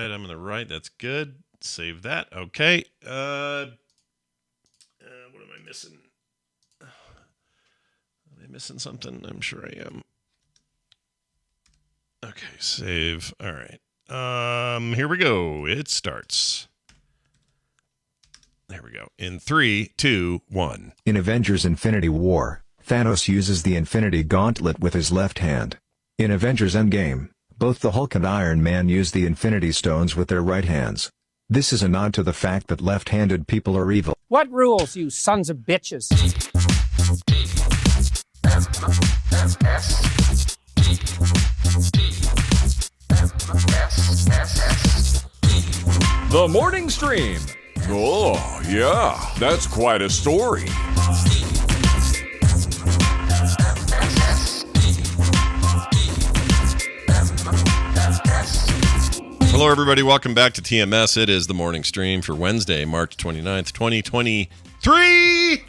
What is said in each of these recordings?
I'm in the right. That's good. Save that. Okay. What am I missing? Am I missing something? I'm sure I am. Okay, save. All right. Here we go. It starts. There we go. In 3, 2, 1. In Avengers Infinity War, Thanos uses the Infinity Gauntlet with his left hand. In Avengers Endgame, both the Hulk and Iron Man use the Infinity Stones with their right hands. This is a nod to the fact that left-handed people are evil. What rules, you sons of bitches? The Morning Stream. Oh, yeah, that's quite a story. Hello, everybody. Welcome back to TMS. It is the morning stream for Wednesday, March 29th, 2023.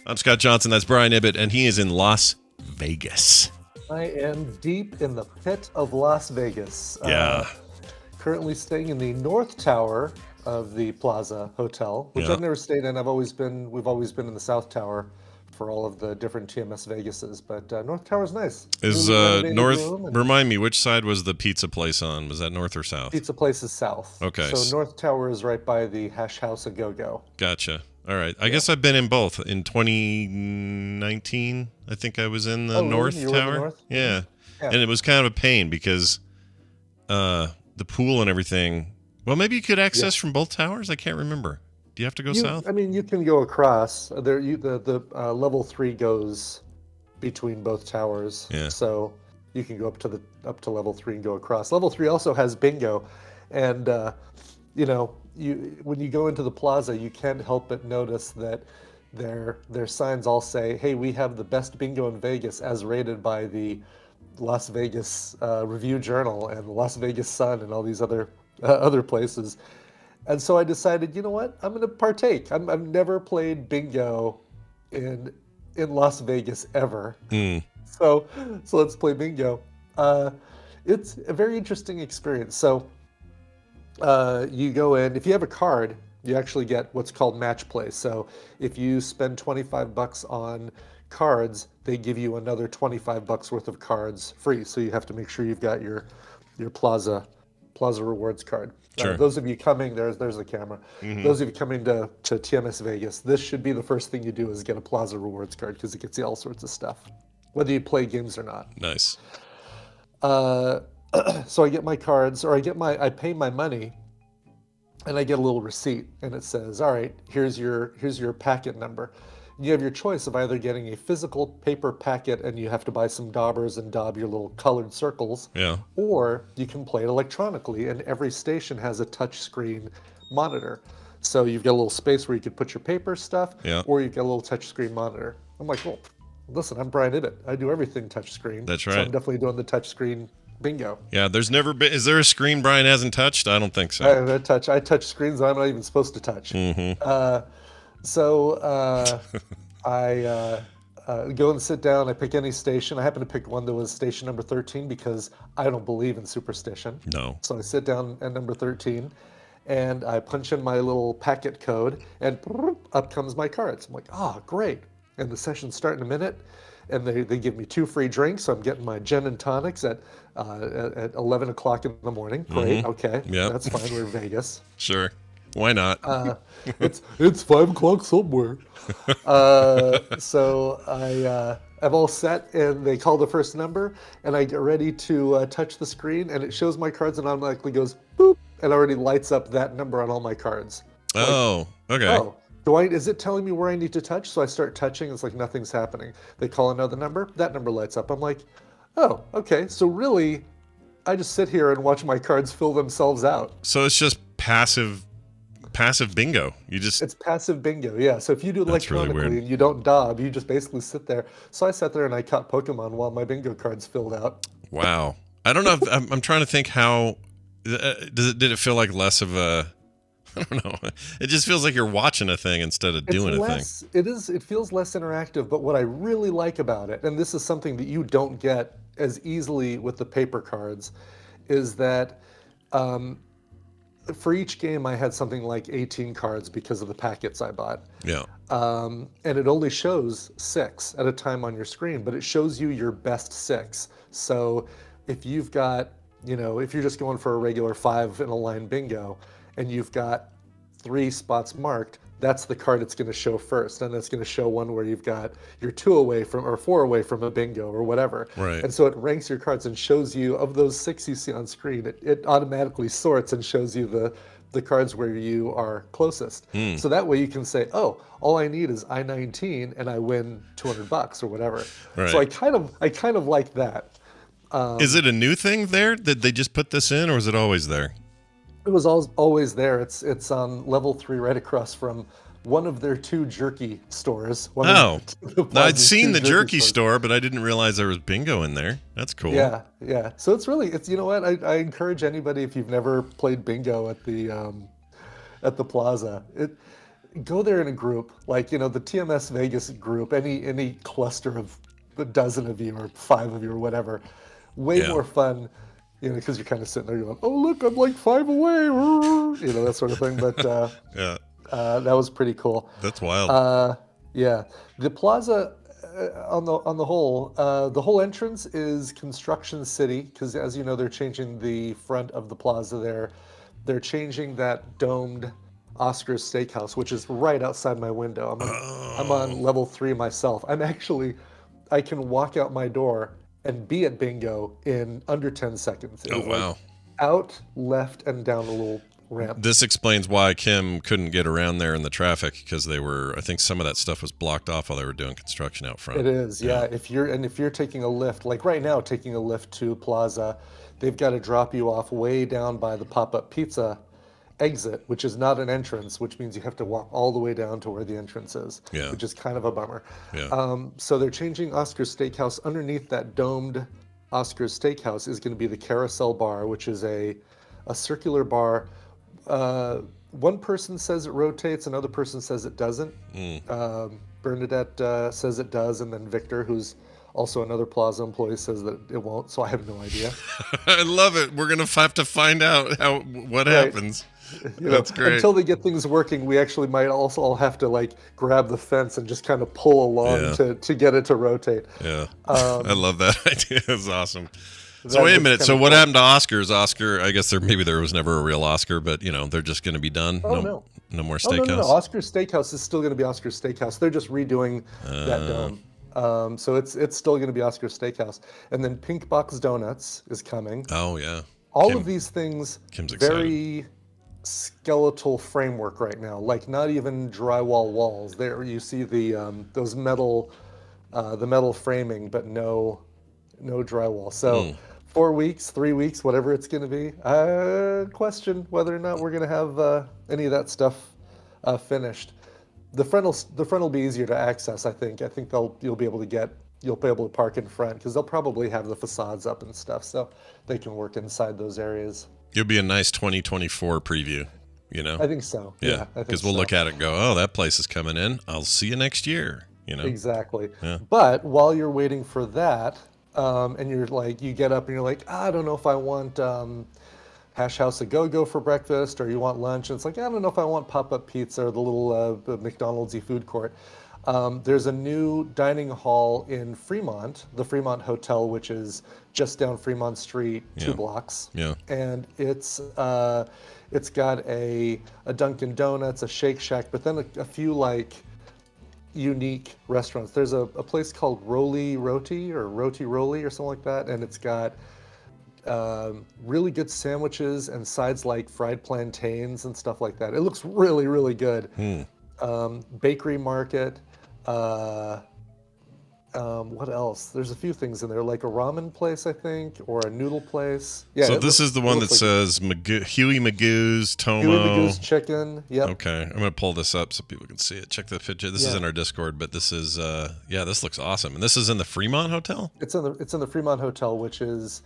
I'm Scott Johnson. That's Brian Ibbott, and he is in Las Vegas. I am deep in the pit of Las Vegas. Yeah. Currently staying in the North Tower of the Plaza Hotel, which I've never stayed in. We've always been in the South Tower for all of the different TMS Vegases, but North Tower's nice. Is North, remind me, which side was the pizza place on? Was that North or South? Pizza place is South. Okay. So North Tower is right by the Hash House A Go-Go. Gotcha. All right. I guess I've been in both. In 2019, I think I was in the North you Tower. were in the North? Yeah. And it was kind of a pain because the pool and everything. Well, maybe you could access from both towers. I can't remember. Do you have to go south? I mean, you can go across. The level 3 goes between both towers. Yeah. So you can go up to level 3 and go across. Level 3 also has bingo, and when you go into the plaza, you can't help but notice that their signs all say, "Hey, we have the best bingo in Vegas, as rated by the Las Vegas Review Journal and the Las Vegas Sun and all these other places." And so I decided, you know what? I'm going to partake. I've never played bingo in Las Vegas ever. So let's play bingo. It's a very interesting experience. So you go in. If you have a card, you actually get what's called match play. So if you spend $25 on cards, they give you another $25 worth of cards free. So you have to make sure you've got your Plaza Rewards card. Sure. Those of you coming, there's the camera. Those of you coming to TMS Vegas, this should be the first thing you do is get a Plaza Rewards card because it gets you all sorts of stuff, whether you play games or not. Nice. So I get my cards, or I pay my money, and I get a little receipt, and it says, "All right, here's your packet number." You have your choice of either getting a physical paper packet and you have to buy some daubers and daub your little colored circles, or you can play it electronically, and every station has a touch screen monitor. So you've got a little space where you could put your paper stuff, or you've got a little touch screen monitor. I'm like, well, listen, I'm Brian Ibbott. I do everything touch screen. That's right. So I'm definitely doing the touch screen bingo. Yeah, there's never been. Is there a screen Brian hasn't touched? I don't think so. I touch screens I'm not even supposed to touch. So I go and sit down. I pick any station. I happen to pick one that was station number 13 because I don't believe in superstition. No. So I sit down at number 13, and I punch in my little packet code, and up comes my cards. I'm like, great. And the sessions start in a minute, and they give me 2 free drinks. So I'm getting my gin and tonics at 11 o'clock in the morning. Great. Okay. That's fine. We're in Vegas. Sure. Why not? It's 5 o'clock somewhere. So I'm all set, and they call the first number, and I get ready to touch the screen, and it shows my cards and automatically goes boop, and already lights up that number on all my cards. Okay. Oh, is it telling me where I need to touch? So I start touching. It's like nothing's happening. They call another number. That number lights up. I'm like, oh, okay. So really, I just sit here and watch my cards fill themselves out. So it's just passive bingo. It's passive bingo, yeah. So if you do it electronically and you don't daub, you just basically sit there. So I sat there and I caught Pokemon while my bingo cards filled out. Wow. I don't know if I'm trying to think how did it feel like less of a, I don't know. It just feels like you're watching a thing instead of doing a thing. It feels less interactive, but what I really like about it, and this is something that you don't get as easily with the paper cards, is that for each game, I had something like 18 cards because of the packets I bought. Yeah. And it only shows 6 at a time on your screen, but it shows you your best 6. So if you've got, if you're just going for a regular 5 in a line bingo and you've got 3 spots marked, that's the card it's going to show first. And it's going to show one where you've got you're 2 away from or 4 away from a bingo or whatever. Right. And so it ranks your cards and shows you, of those 6 you see on screen, it automatically sorts and shows you the cards where you are closest. So that way you can say, oh, all I need is I-19 and I win $200 or whatever. Right. So I kind of like that. Is it a new thing there? Did they just put this in, or is it always there? It was always there. It's on level 3 right across from one of their 2 jerky stores. I'd seen the jerky store, but I didn't realize there was bingo in there. That's cool. Yeah. So it's you know what? I encourage anybody, if you've never played bingo at the plaza, go there in a group, like, the TMS Vegas group, any cluster of a dozen of you or 5 of you or whatever, way more fun. Because you're kind of sitting there going, oh, look, I'm like 5 away, that sort of thing. But Yeah. that was pretty cool. That's wild. Yeah. The plaza, on the whole entrance is Construction City, because as you know, they're changing the front of the plaza there. They're changing that domed Oscar's Steakhouse, which is right outside my window. I'm on level 3 myself. I can walk out my door and be at bingo in under 10 seconds. It was wow. Like out, left, and down a little ramp. This explains why Kim couldn't get around there in the traffic, because I think some of that stuff was blocked off while they were doing construction out front. It is, yeah. If you're taking a lift, like right now, taking a lift to Plaza, they've got to drop you off way down by the pop-up pizza exit, which is not an entrance, which means you have to walk all the way down to where the entrance is, which is kind of a bummer. Yeah. So they're changing Oscar's Steakhouse. Underneath that domed Oscar's Steakhouse is going to be the Carousel Bar, which is a circular bar. One person says it rotates, another person says it doesn't. Bernadette says it does, and then Victor, who's also another Plaza employee, says that it won't, so I have no idea. I love it. We're going to have to find out what happens. That's great. Until they get things working, we actually might also all have to like grab the fence and just kind of pull along to get it to rotate. Yeah. I love that idea. It's awesome. So wait a minute. So what happened to Oscars? Oscar, I guess maybe there was never a real Oscar, but they're just going to be done. No more steakhouse. No. Oscar's Steakhouse is still going to be Oscar's Steakhouse. They're just redoing that dome. So it's still going to be Oscar's Steakhouse. And then Pink Box Donuts is coming. Oh yeah. All of these things Kim's very skeletal framework right now, like not even drywall walls. There you see those metal, the metal framing, but no drywall. So 4 weeks, 3 weeks, whatever it's going to be. I question whether or not we're going to have any of that stuff finished. The front will be easier to access. I think you'll be able to park in front, because they'll probably have the facades up and stuff, so they can work inside those areas. It'll be a nice 2024 preview, I think so. Yeah, because we'll look at it and go, oh, that place is coming in. I'll see you next year, Exactly. Yeah. But while you're waiting for that, and you're like, you get up and you're like, I don't know if I want Hash House a Go-Go for breakfast, or you want lunch. And it's like, I don't know if I want pop-up pizza or the little McDonald's-y food court. There's a new dining hall in Fremont, the Fremont Hotel, which is just down Fremont Street, 2 blocks. Yeah. And it's got a Dunkin' Donuts, a Shake Shack, but then a few like unique restaurants. There's a place called Roli Roti or Roti Roli or something like that, and it's got really good sandwiches and sides like fried plantains and stuff like that. It looks really, really good. Bakery market. What else? There's a few things in there, like a ramen place, I think, or a noodle place. Yeah. So this is the one that says Huey Magoo's Tomo. Huey Magoo's Chicken. Yep. Okay, I'm gonna pull this up so people can see it. Check the picture. This is in our Discord, but this is this looks awesome. And this is in the Fremont Hotel. It's in the Fremont Hotel, which is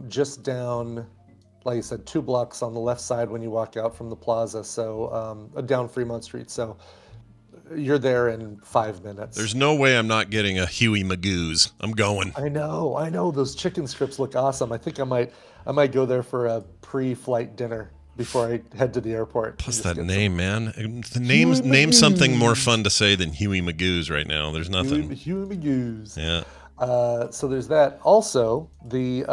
just down, like I said, 2 blocks on the left side when you walk out from the plaza. So down Fremont Street. So you're there in 5 minutes. There's no way I'm not getting a Huey Magoo's. I'm going. I know. Those chicken strips look awesome. I think I might go there for a pre-flight dinner. before I head to the airport. Plus that name, man. The name something more fun to say than Huey Magoo's right now. There's nothing. Huey Magoo's. Yeah. So there's that. Also, the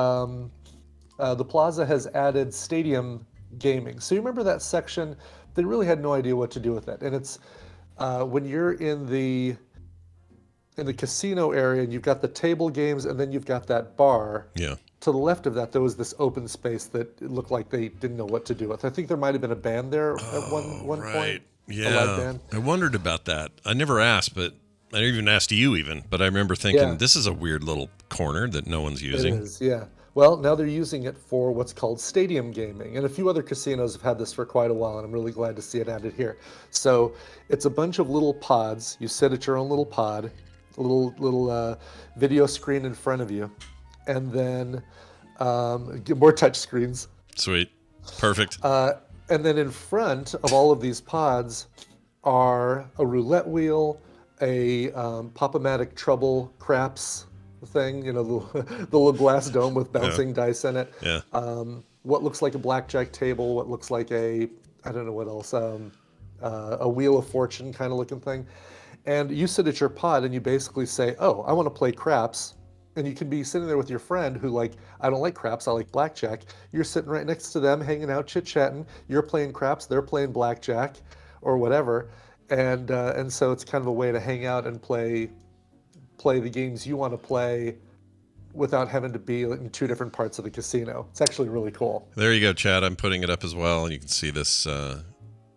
plaza has added stadium gaming. So you remember that section? They really had no idea what to do with it. And it's when you're in the casino area and you've got the table games and then you've got that bar. Yeah. To the left of that, there was this open space that it looked like they didn't know what to do with. I think there might have been a band there at one point. Yeah. A live band. I wondered about that. I never asked, but I even asked you even. But I remember thinking, this is a weird little corner that no one's using. It is, yeah. Well, now they're using it for what's called stadium gaming. And a few other casinos have had this for quite a while, and I'm really glad to see it added here. So it's a bunch of little pods. You sit at your own little pod, a little video screen in front of you, and then get more touch screens. Sweet. Perfect. And then in front of all of these pods are a roulette wheel, a Pop-O-Matic Trouble craps thing, the little glass dome with bouncing dice in it. Yeah. What looks like a blackjack table, what looks like I don't know what else, a Wheel of Fortune kind of looking thing. And you sit at your pod and you basically say, oh, I want to play craps. And you can be sitting there with your friend who I don't like craps, I like blackjack. You're sitting right next to them, hanging out, chit-chatting. You're playing craps, they're playing blackjack or whatever. And so it's kind of a way to hang out and play the games you want to play without having to be in two different parts of the casino. It's actually really cool. There you go, Chad. I'm putting it up as well, and you can see this.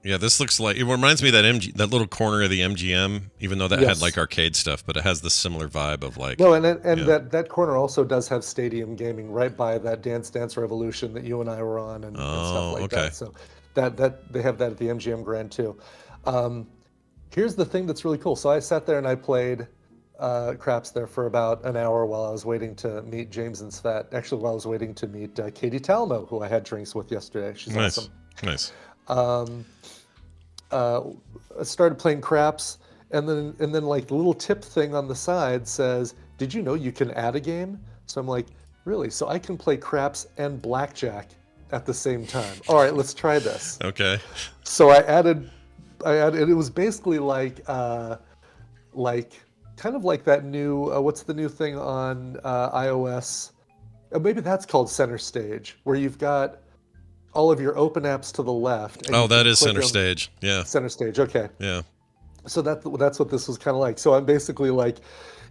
This looks like, it reminds me of that little corner of the MGM, even though that had arcade stuff, but it has this similar vibe of that corner also does have stadium gaming right by that Dance Dance Revolution that you and I were on and stuff like that. So that they have that at the MGM Grand too. Here's the thing that's really cool. So I sat there and I played craps there for about an hour while I was waiting to meet James and Svet. Actually, while I was waiting to meet Katie Talmo, who I had drinks with yesterday. She's awesome. Nice. I started playing craps, and then like the little tip thing on the side says, "Did you know you can add a game?" So I'm like, "Really? So I can play craps and blackjack at the same time? All right, let's try this." Okay. So I added. It was basically like kind of like that new what's the new thing on iOS? Maybe that's called Center Stage, where you've got all of your open apps to the left. Oh, that is Center Stage. Yeah. Center Stage. Okay. Yeah. So that's what this was kind of like. So I'm basically like,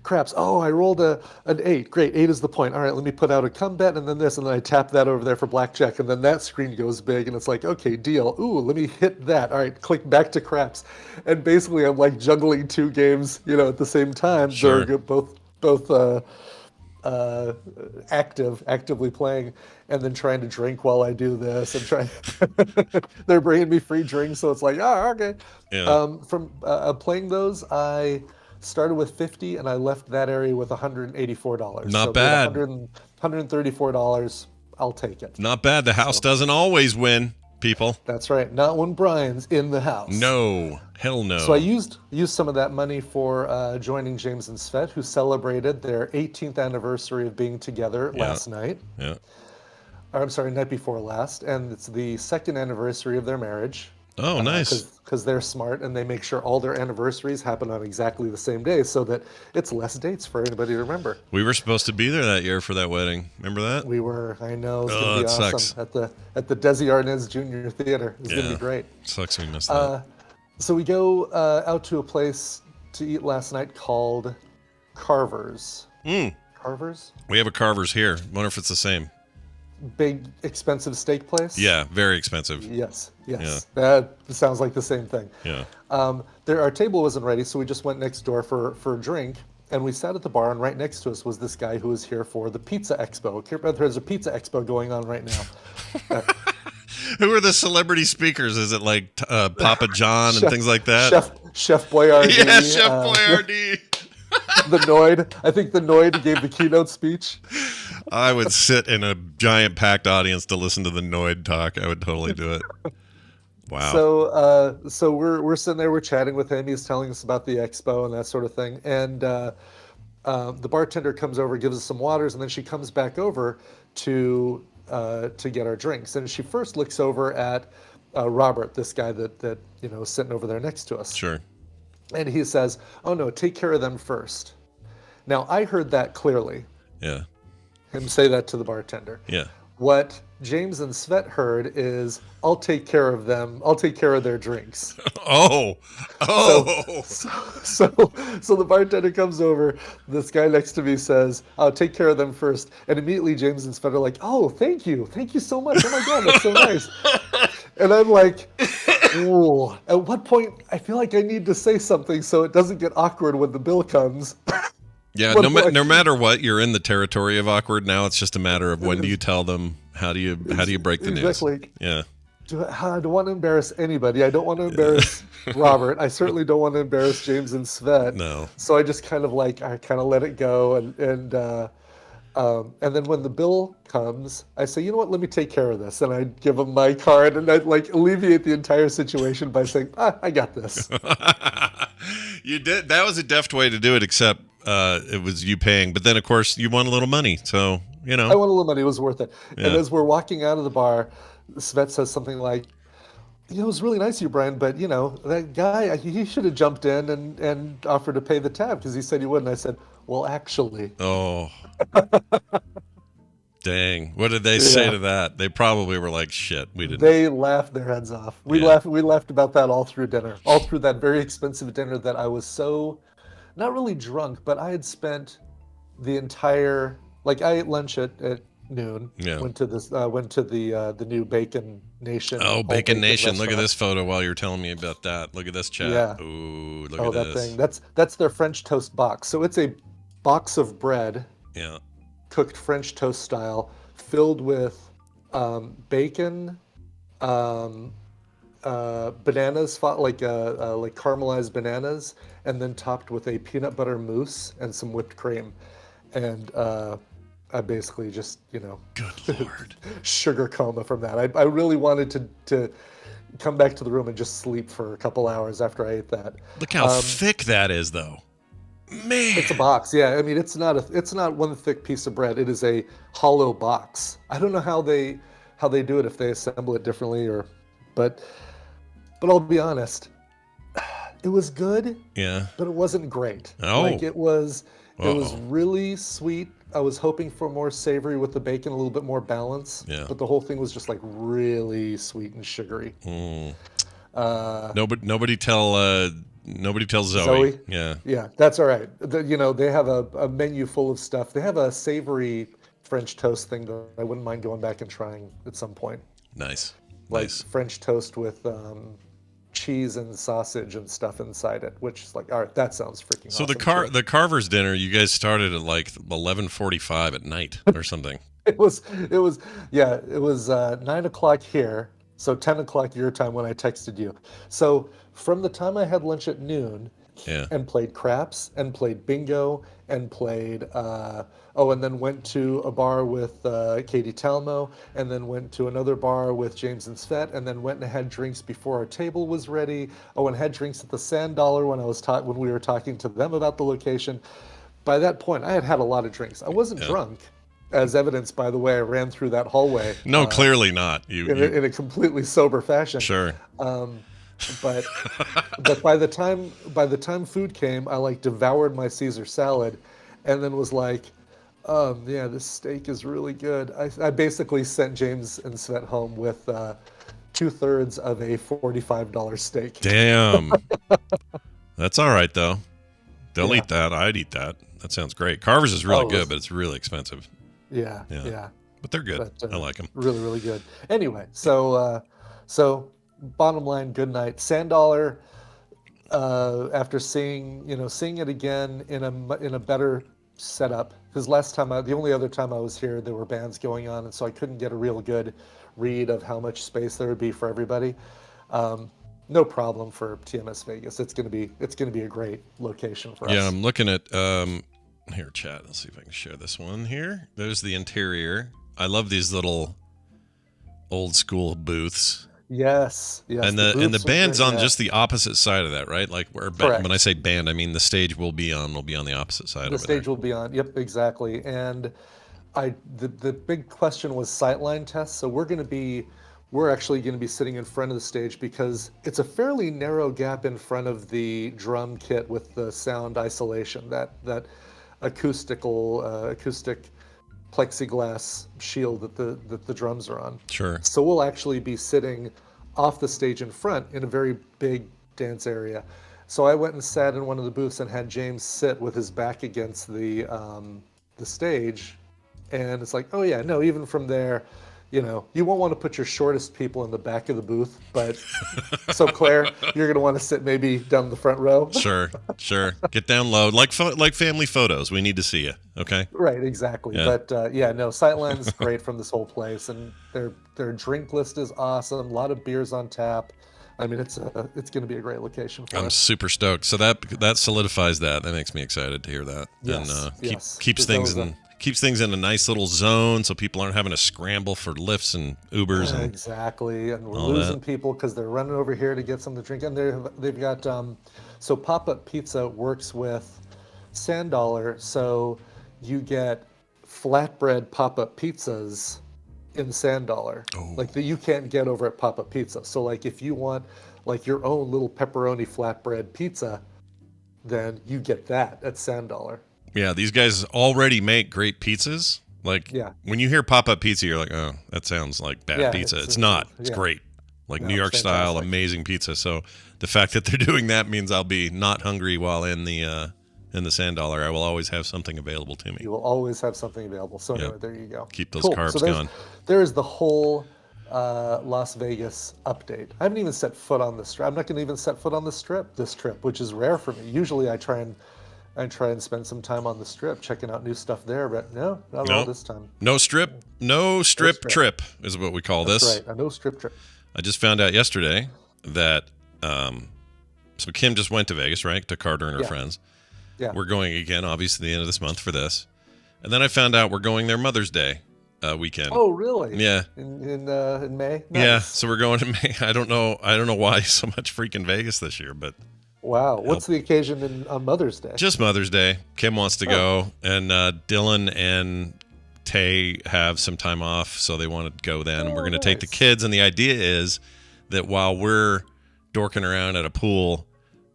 craps. Oh, I rolled an 8. Great, 8 is the point. All right, let me put out a come bet and then this, and then I tap that over there for blackjack, and then that screen goes big, and it's like, okay, deal. Ooh, let me hit that. All right, click back to craps, and basically I'm like juggling two games, at the same time. Sure. They're both actively playing, and then trying to drink while I do this, and trying. They're bringing me free drinks, so it's like, oh, okay. Yeah. From playing those, I started with 50, and I left that area with $184. Not bad. $134. I'll take it. Not bad. The house doesn't always win, people. That's right. Not when Brian's in the house. No. Hell no. So I used some of that money for joining James and Svet, who celebrated their 18th anniversary of being together last night. Yeah. Or, I'm sorry, night before last. And it's the second anniversary of their marriage. Oh, nice. Because they're smart, and they make sure all their anniversaries happen on exactly the same day, so that it's less dates for anybody to remember. We were supposed to be there that year for that wedding. Remember that? We were. I know. It's going to be awesome. Sucks. At the Desi Arnaz Jr. Theater. It's going to be great. Sucks we missed that. So we go out to a place to eat last night called Carvers. Carvers? We have a Carvers here. Wonder if it's the same. Big, expensive steak place? Yeah, very expensive. Yes. Yeah. That sounds like the same thing. Yeah. Our table wasn't ready, so we just went next door for a drink, and we sat at the bar, and right next to us was this guy who was here for the Pizza Expo. There's a Pizza Expo going on right now. Who are the celebrity speakers? Is it like Papa John and things like that? Chef Boyardee. Yeah, Chef Boyardee. The Noid. I think the Noid gave the keynote speech. I would sit in a giant packed audience to listen to the Noid talk. I would totally do it. Wow. So we're sitting there, we're chatting with him. He's telling us about the expo and that sort of thing. And the bartender comes over, gives us some waters, and then she comes back over to to get our drinks. And she first looks over at Robert, this guy that is sitting over there next to us. Sure. And he says, "Oh no, take care of them first." Now I heard that clearly. Yeah. Him say that to the bartender. Yeah. What James and Svet heard is, "I'll take care of them. I'll take care of their drinks." Oh. So the bartender comes over. This guy next to me says, "I'll take care of them first." And immediately James and Svet are like, "Oh, thank you so much. Oh my God, that's so nice." And I'm like, ooh. At what point I feel like I need to say something so it doesn't get awkward when the bill comes. Yeah, no matter what, you're in the territory of awkward now. It's just a matter of when do you tell them? How do you break the news? Exactly. Yeah. I don't want to embarrass anybody. I don't want to embarrass Robert. I certainly don't want to embarrass James and Svet. No. So I just kind of let it go, and then when the bill comes, I say, "You know what? Let me take care of this," and I give him my card, and I alleviate the entire situation by saying, "I got this." You did. That was a deft way to do it, except it was you paying. But then, of course, you won a little money, so you know. I won a little money. It was worth it. Yeah. And as we're walking out of the bar, Svet says something like, "It was really nice of you, Brian, but that guy, he should have jumped in and offered to pay the tab because he said he would." And I said, "Well, actually." Oh. Dang. What did they say to that? They probably were like, "Shit, we didn't." They laughed their heads off. We laughed about that all through dinner, all through that very expensive dinner that I was so, not really drunk, but I had spent the entire, I ate lunch at noon. Yeah. Went to the new Bacon Nation. Oh, All Bacon Nation. Look at restaurant. this photo while you're telling me about that. Look at this chat. Yeah. Ooh, look Oh, at that this. thing. That's their French toast box. So it's a box of bread, Yeah. cooked French toast style, filled with bacon, bananas, like caramelized bananas, and then topped with a peanut butter mousse and some whipped cream. And I basically just, Good Lord. sugar coma from that. I really wanted to come back to the room and just sleep for a couple hours after I ate that. Look how thick that is, though. Man. It's a box, yeah. I mean, it's not one thick piece of bread. It is a hollow box. I don't know how they do it, if they assemble it differently but I'll be honest, it was good. Yeah. But it wasn't great. Oh. It was Uh-oh. really sweet. I was hoping for more savory with the bacon, a little bit more balance. Yeah. But the whole thing was just really sweet and sugary. Nobody tell Zoe. Zoe? Yeah. Yeah, that's all right. They have a menu full of stuff. They have a savory French toast thing that I wouldn't mind going back and trying at some point. Nice. Like French toast with cheese and sausage and stuff inside it, which is all right, that sounds freaking So awesome. the Carvers dinner, you guys started at 11:45 at night or something. It was 9 o'clock here, so 10 o'clock your time when I texted you. So from the time I had lunch at noon, Yeah. and played craps and played bingo and played and then went to a bar with Katie Talmo, and then went to another bar with James and Svet, and then went and had drinks before our table was ready. And had drinks at the Sand Dollar when we were talking to them about the location. By that point, I had a lot of drinks. I wasn't drunk, as evidenced by the way I ran through that hallway. No, clearly not. In a completely sober fashion. Sure. But by the time food came, I devoured my Caesar salad, and then was like, yeah, this steak is really good. I basically sent James and Svet home with 2/3 of a $45 steak. Damn. That's all right though. They'll Yeah. eat that. I'd eat that. That sounds great. Carvers is really good, but it's really expensive. Yeah. But they're good. But, I like them. Really, really good. Anyway, so bottom line, good night. Sand Dollar. After seeing it again in a better setup, because the only other time I was here, there were bands going on, and so I couldn't get a real good read of how much space there would be for everybody. No problem for TMS Vegas. It's gonna be a great location for us. Yeah, I'm looking at here, chat. Let's see if I can share this one here. There's the interior. I love these little old school booths. Yes. And the band's on just the opposite side of that, right? Correct. When I say band, I mean the stage will be on the opposite side. The stage will be on. Yep, exactly. And The big question was sightline tests. So we're actually going to be sitting in front of the stage because it's a fairly narrow gap in front of the drum kit with the sound isolation, that acoustic plexiglass shield that the drums are on. Sure. So we'll actually be sitting off the stage in front in a very big dance area. So I went and sat in one of the booths and had James sit with his back against the stage, and it's like, oh yeah, no, even from there, you won't want to put your shortest people in the back of the booth, but so Claire, you're gonna want to sit maybe down the front row. Sure. Get down low, like family photos. We need to see you. Okay. Right, exactly. Yeah. But no, Sightline's great from this whole place, and their drink list is awesome. A lot of beers on tap. I mean, it's going to be a great location for I'm us. super stoked. So that solidifies that. That makes me excited to hear that. Yes, And yes. keeps things in a nice little zone, so people aren't having to scramble for lifts and Ubers and Exactly, and we're all losing that. people because they're running over here to get something to drink, and they've got so Pop-Up Pizza works with Sand Dollar, so you get flatbread pop-up pizzas in Sand Dollar, like that you can't get over at Pop-Up Pizza. So like if you want like your own little pepperoni flatbread pizza, then you get that at Sand Dollar. Yeah, these guys already make great pizzas. Like when you hear pop-up pizza, you're like, oh, that sounds like bad pizza. It's not. It's great. Like New York style, amazing pizza. So the fact that they're doing that means I'll be not hungry while in the Sand Dollar. I will always have something available to me. You will always have something available. So anyway, there you go. Keep those carbs going. There's the whole Las Vegas update. I haven't even set foot on the strip. I'm not going to even set foot on the strip this trip, which is rare for me. Usually I try and spend some time on the strip checking out new stuff there, but no, not all this time. No strip trip is what we call this. That's right, a no strip trip. I just found out yesterday that so Kim just went to Vegas, right? To Carter and her friends. Yeah. We're going again, obviously, the end of this month for this. And then I found out we're going there Mother's Day weekend. Oh, really? Yeah. In May? Nice. Yeah, so we're going in May. I don't know why so much freaking Vegas this year, but wow. What's the occasion on Mother's Day? just Mother's Day. Kim wants to go, and Dylan and Tay have some time off, so they want to go then. We're going to take the kids, and the idea is that while we're dorking around at a pool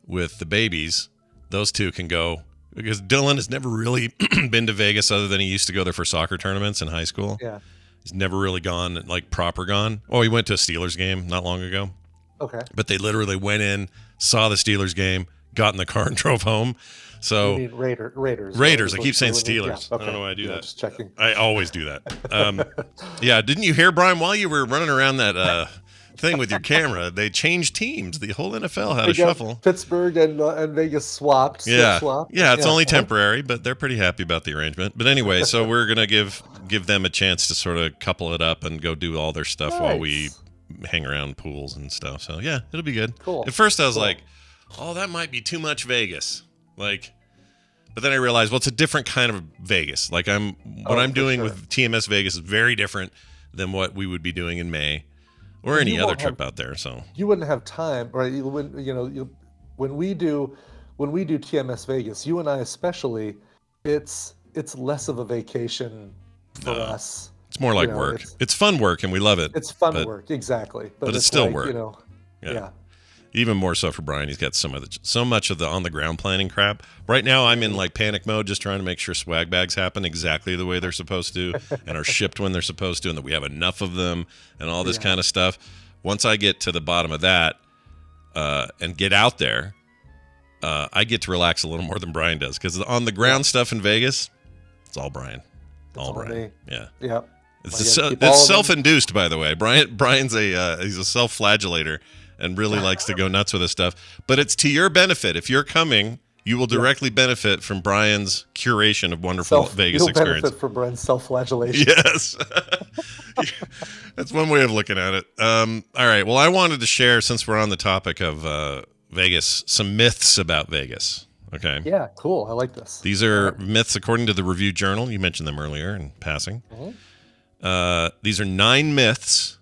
with the babies, those two can go, because Dylan has never really been to Vegas other than he used to go there for soccer tournaments in high school. Yeah. He's never really gone, like proper gone. Oh, he went to a Steelers game not long ago. Okay. But they literally went in, saw the Steelers game, got in the car and drove home. So You mean Raiders. Raiders. I keep saying Steelers. Yeah, okay. I don't know why I do that. Just checking. I always do that. Yeah, didn't you hear, Brian, while you were running around that thing with your camera, they changed teams. The whole NFL had a shuffle. Pittsburgh and Vegas swapped. Yeah, Swapped. yeah, it's only temporary, but they're pretty happy about the arrangement. But anyway, so we're gonna give them a chance to sort of couple it up and go do all their stuff while we hang around pools and stuff. So yeah, it'll be good. Cool. At first I was like, oh, that might be too much Vegas. Like, but then I realized, well, it's a different kind of Vegas. Like what I'm doing with TMS Vegas is very different than what we would be doing in May or any other trip out there. So you wouldn't have time, right? When we do TMS Vegas, you and I especially, it's less of a vacation for us. it's more like work. It's fun work, and we love it. It's fun work, exactly. But it's still like, work. Yeah. Even more so for Brian. He's got so much of the on the ground planning crap. Right now, I'm in like panic mode, just trying to make sure swag bags happen exactly the way they're supposed to, and are shipped when they're supposed to, and that we have enough of them, and all this kind of stuff. Once I get to the bottom of that, and get out there, I get to relax a little more than Brian does, because on the ground stuff in Vegas, it's all Brian. All Brian. Me. Yeah. Yeah. It's self-induced, by the way. Brian's he's a self-flagellator and really likes to go nuts with this stuff. But it's to your benefit. If you're coming, you will directly benefit from Brian's curation of wonderful Vegas experience. You'll benefit from Brian's self-flagellation. Yes. That's one way of looking at it. All right. Well, I wanted to share, since we're on the topic of Vegas, some myths about Vegas. Okay. Yeah, cool. I like this. These are myths according to the Review Journal. You mentioned them earlier in passing. These are 9 myths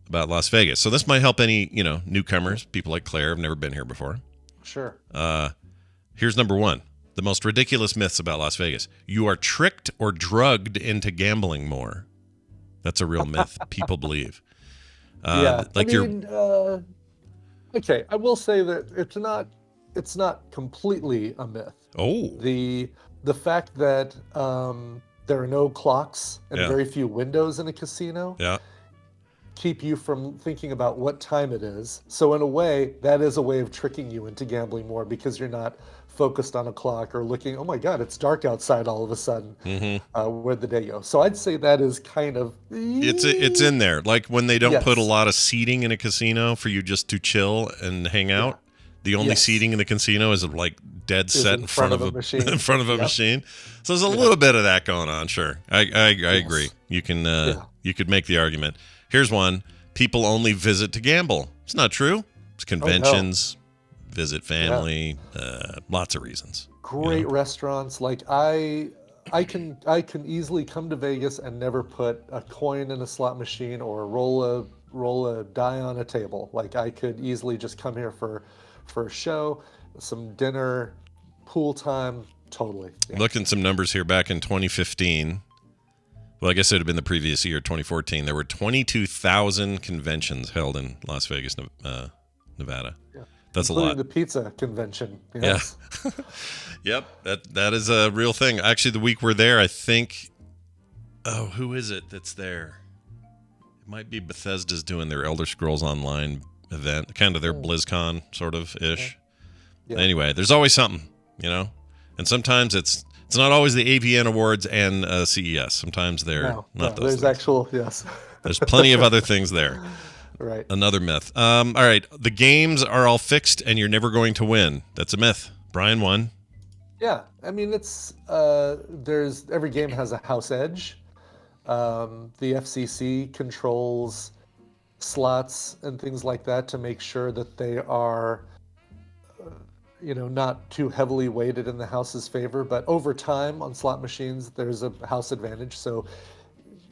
about Las Vegas. So this might help any, newcomers, people like Claire have never been here before. Sure. Here's number 1. The most ridiculous myths about Las Vegas. You are tricked or drugged into gambling more. That's a real myth people believe. Okay, I will say that it's not completely a myth. Oh. The fact that there are no clocks and very few windows in a casino keep you from thinking about what time it is. So in a way, that is a way of tricking you into gambling more because you're not focused on a clock or looking, oh my God, it's dark outside all of a sudden. Where'd the day go? So I'd say that is kind of... It's in there. Like when they don't put a lot of seating in a casino for you just to chill and hang out. The only seating in the casino is like dead set in front of a machine. In front of a machine. So there's a little bit of that going on. Sure, I agree. You can you could make the argument. Here's one: people only visit to gamble. It's not true. It's conventions, visit family, lots of reasons. Great restaurants. Like I can easily come to Vegas and never put a coin in a slot machine or roll a die on a table. Like I could easily just come here for a show, some dinner, pool time, totally. Looking some numbers here back in 2015. Well, I guess it would have been the previous year, 2014. There were 22,000 conventions held in Las Vegas, Nevada. Yeah. That's including a lot. The pizza convention. Yes. Yeah. Yep. That is a real thing. Actually, the week we're there, I think. Oh, who is it that's there? It might be Bethesda's doing their Elder Scrolls Online event, kind of their BlizzCon sort of ish. Yeah. Anyway, there's always something, and sometimes it's not always the AVN Awards and CES. Sometimes they're not those. There's there's plenty of other things there. Right. Another myth. All right, the games are all fixed and you're never going to win. That's a myth. Brian won. Yeah, I mean it's every game has a house edge. The FCC controls slots and things like that to make sure that they are not too heavily weighted in the house's favor, but over time on slot machines there's a house advantage, so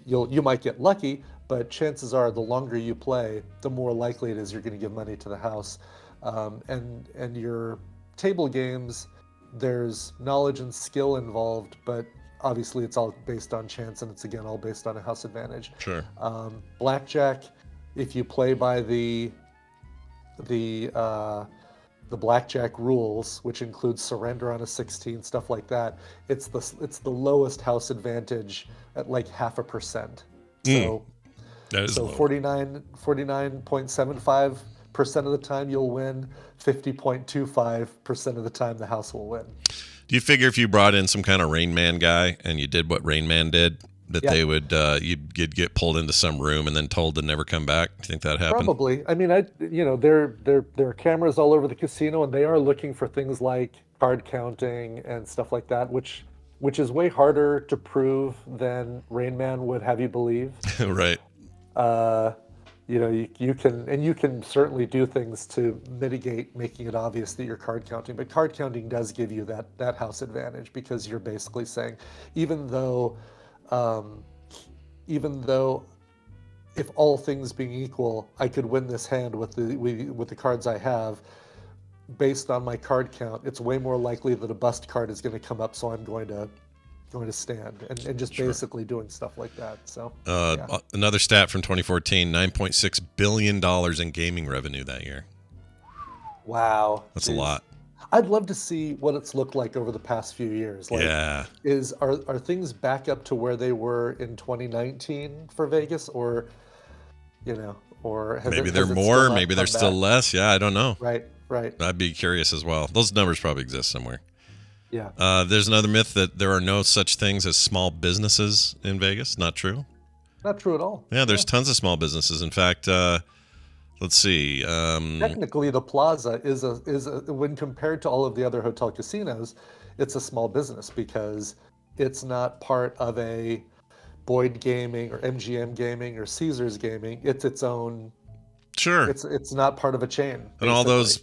you might get lucky, but chances are the longer you play the more likely it is you're going to give money to the house. And your table games, there's knowledge and skill involved, but obviously it's all based on chance, and it's again all based on a house advantage. Sure. Blackjack, if you play by the blackjack rules, which includes surrender on a 16, stuff like that, it's the lowest house advantage at like 0.5%. So that is low. 49.75% of the time you'll win, 50.25% of the time the house will win. Do you figure if you brought in some kind of Rain Man guy and you did what Rain Man did, that they would you'd get pulled into some room and then told to never come back? Do you think that happened? Probably. I mean, there are cameras all over the casino, and they are looking for things like card counting and stuff like that, which is way harder to prove than Rain Man would have you believe. Right. You can certainly do things to mitigate making it obvious that you're card counting, but card counting does give you that house advantage, because you're basically saying, even though if all things being equal, I could win this hand with the cards I have, based on my card count, it's way more likely that a bust card is going to come up, so I'm going to stand, and just basically doing stuff like that. So another stat from 2014, $9.6 billion in gaming revenue that year. Wow. That's a lot. I'd love to see what it's looked like over the past few years. Like, are things back up to where they were in 2019 for Vegas, or maybe they're more, maybe they're still less. Yeah, I don't know. Right. I'd be curious as well. Those numbers probably exist somewhere. Yeah. There's another myth that there are no such things as small businesses in Vegas. Not true. Not true at all. Yeah, there's tons of small businesses. In fact, let's see. Technically, the Plaza is when compared to all of the other hotel casinos, it's a small business because it's not part of a Boyd Gaming or MGM Gaming or Caesars Gaming. It's its own. Sure. It's not part of a chain. And all those,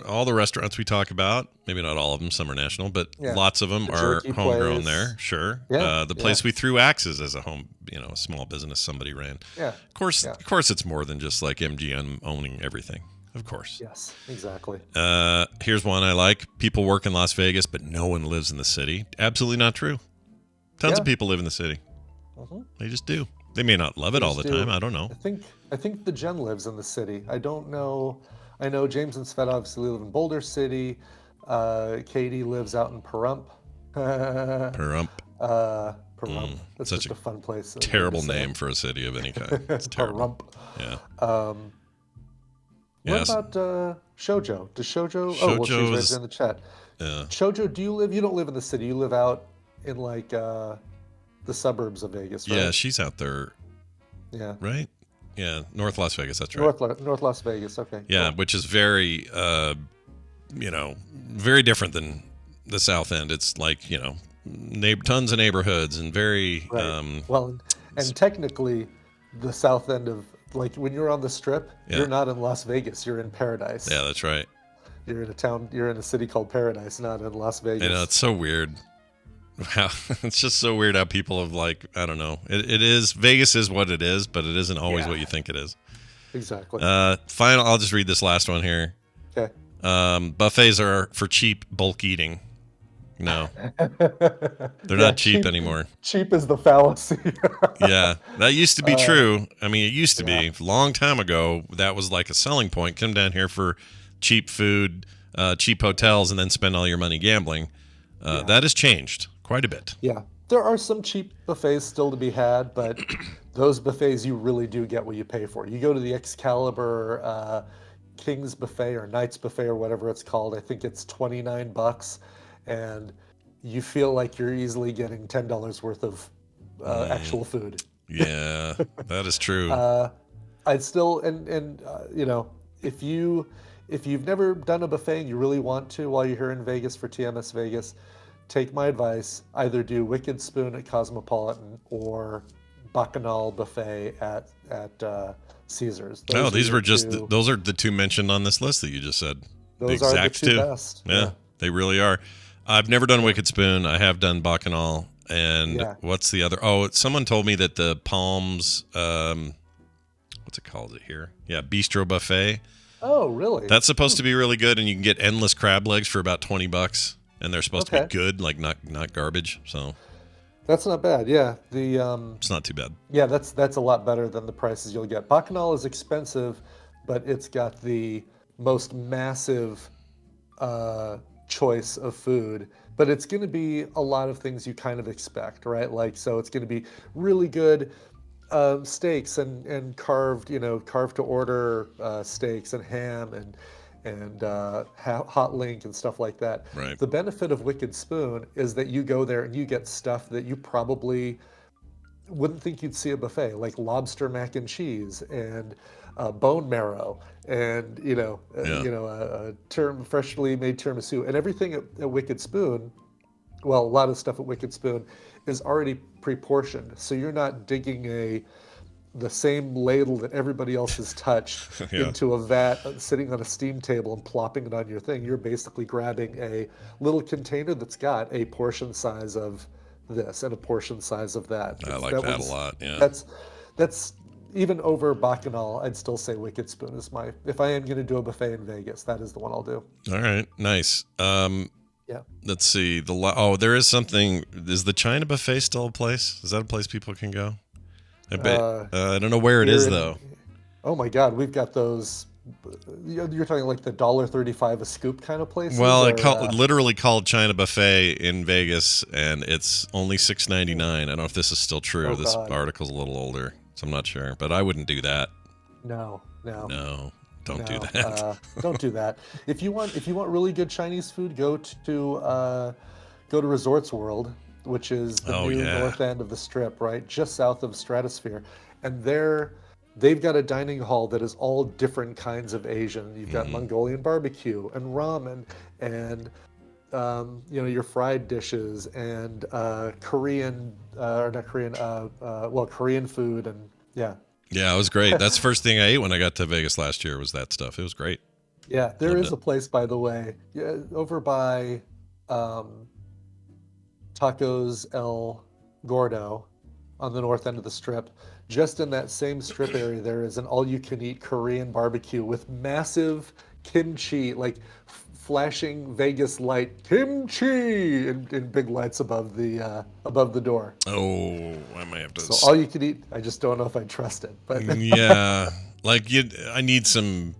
all the restaurants we talk about, maybe not all of them, some are national, but lots of them are homegrown there. Sure. Yeah. The place we threw axes as a home, a small business somebody ran. Yeah. Of course, it's more than just like MGM owning everything. Of course. Yes, exactly. Here's one I like. People work in Las Vegas, but no one lives in the city. Absolutely not true. Tons of people live in the city. They just do. They may not love it all the time. I don't know. I think the Jen lives in the city. I don't know. I know James and Svet obviously live in Boulder City. Katie lives out in Pahrump. Pahrump. Pahrump. That's Such just a fun place. Terrible name for a city of any kind. It's terrible. Pahrump. Yeah. What about Shoujo? Does Shoujo? Oh, well, she's right in the chat. Yeah. Shoujo, you don't live in the city. You live out in like the suburbs of Vegas, right? Yeah, she's out there. Yeah. Right? Yeah, North Las Vegas, that's right. North Las Vegas, okay. Yeah, cool. which is very, very different than the South End. It's like, tons of neighborhoods and very... Right. Well, and technically, the South End of, like, when you're on the Strip, you're not in Las Vegas, you're in Paradise. Yeah, that's right. You're in a city called Paradise, not in Las Vegas. It's so weird. How it's just so weird how people have I don't know. It is Vegas is what it is, but it isn't always what you think it is. Exactly. I'll just read this last one here. Okay. Buffets are for cheap bulk eating. No, they're not cheap anymore. Cheap is the fallacy. Yeah, that used to be true. I mean, it used to be a long time ago. That was like a selling point. Come down here for cheap food, cheap hotels, and then spend all your money gambling. That has changed quite a bit. Yeah, there are some cheap buffets still to be had, but those buffets you really do get what you pay for. You go to the Excalibur King's Buffet or Knight's Buffet or whatever it's called. I think it's $29, and you feel like you're easily getting $10 worth of actual food. Yeah, that is true. I'd still if you've never done a buffet and you really want to while you're here in Vegas for TMS Vegas, take my advice. Either do Wicked Spoon at Cosmopolitan or Bacchanal Buffet at Caesars. Those are the two mentioned on this list that you just said. Those are the two best. Yeah, they really are. I've never done Wicked Spoon. I have done Bacchanal. And what's the other? Oh, someone told me that the Palms, what's it called here? Yeah, Bistro Buffet. Oh, really? That's supposed to be really good, and you can get endless crab legs for about $20, and they're supposed to be good, like not garbage. So that's not bad. Yeah, it's not too bad. Yeah, that's a lot better than the prices you'll get. Bacchanal is expensive, but it's got the most massive choice of food. But it's going to be a lot of things you kind of expect, right? Like, so it's going to be really good steaks and carved to order steaks and ham and hot link and stuff like that. Right. The benefit of Wicked Spoon is that you go there and you get stuff that you probably wouldn't think you'd see a buffet, like lobster mac and cheese and bone marrow and a freshly made tiramisu, and everything at Wicked Spoon. Well, a lot of stuff at Wicked Spoon is already pre-portioned, so you're not digging the same ladle that everybody else has touched into a vat sitting on a steam table and plopping it on your thing. You're basically grabbing a little container that's got a portion size of this and a portion size of that. I like that a lot. Yeah, that's even over Bacchanal. I'd still say Wicked Spoon is if I am going to do a buffet in Vegas, that is the one I'll do. All right, nice. Yeah. Let's see. There is something. Is the China Buffet still a place? Is that a place people can go? I bet. I don't know where it is though. Oh my God, we've got those. You're talking like the $1.35 a scoop kind of places? Well, literally called China Buffet in Vegas, and it's only $6.99. I don't know if this is still true. This article's a little older, so I'm not sure. But I wouldn't do that. No. Don't do that. Don't do that. If you want really good Chinese food, go to Resorts World, which is the new north end of the Strip, right, just south of Stratosphere, and they've got a dining hall that is all different kinds of Asian. You've got Mongolian barbecue and ramen and your fried dishes and Korean food and Yeah, it was great. That's the first thing I ate when I got to Vegas last year was that stuff. It was great. Yeah, there is a place, by the way, over by Tacos El Gordo. on the north end of the strip. Just in that same strip area, there is an all-you-can-eat Korean barbecue with massive kimchi, like flashing Vegas light kimchi in big lights above the door. Oh, I might have to. So all you can eat. I just don't know if I trust it, but Yeah, like I need some.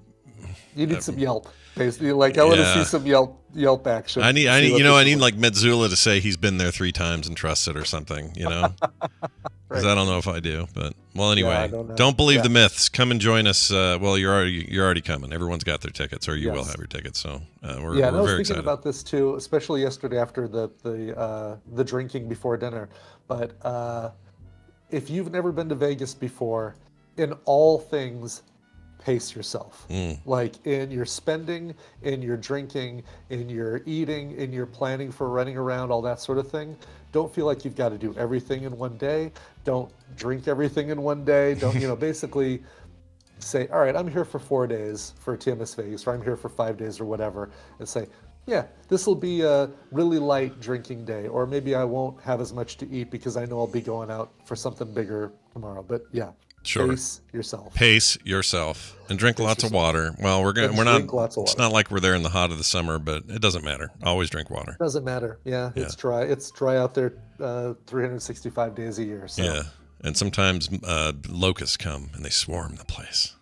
you need some Yelp. Basically, like I want to see some Yelp action. I need like Metzula to say he's been there 3 times and trusts it or something, Because I don't know if I do, but well, anyway, don't believe the myths. Come and join us. Well, you're already coming. Everyone's got their tickets, or you will have your tickets. So we're I was very thinking excited about this too, especially yesterday after the drinking before dinner. But if you've never been to Vegas before, in all things, pace yourself. Like in your spending, in your drinking, in your eating, in your planning for running around, all that sort of thing. Don't feel like you've got to do everything in one day. Don't drink everything in one day. Don't, basically say, all right, I'm here for 4 days for TMS Vegas, or I'm here for 5 days or whatever, and say, yeah, this will be a really light drinking day, or maybe I won't have as much to eat because I know I'll be going out for something bigger tomorrow. But yeah. Sure. Pace yourself, and drink lots of water. Well, we're not. It's not like we're there in the hot of the summer, but it doesn't matter. Always drink water. Doesn't matter. Yeah, it's dry. It's dry out there, 365 days a year. So. Yeah, and sometimes locusts come and they swarm the place.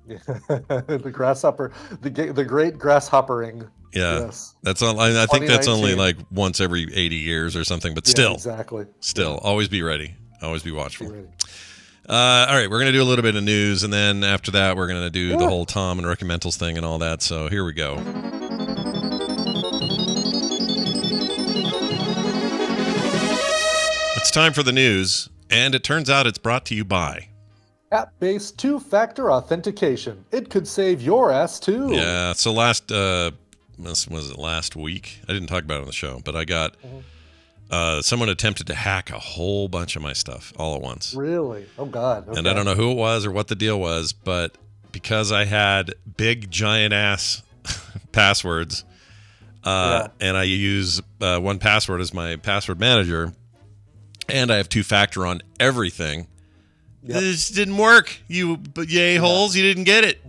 Yeah. The grasshopper, the great grasshoppering. Yeah, yes. That's all. I think that's only like once every 80 years or something, but still, exactly. Still, always be ready. Always be watchful. Be ready. All right, we're going to do a little bit of news, and then after that, we're going to do the whole Tom and Recommendals thing and all that. So here we go. It's time for the news, and it turns out it's brought to you by app-based 2-factor authentication. It could save your ass too. Yeah. So was it last week? I didn't talk about it on the show, but I got. Someone attempted to hack a whole bunch of my stuff all at once. Really? Oh, God. Okay. And I don't know who it was or what the deal was, but because I had big, giant-ass passwords, and I use 1Password as my password manager, and I have 2-factor on everything, this didn't work. You a-holes, you didn't get it.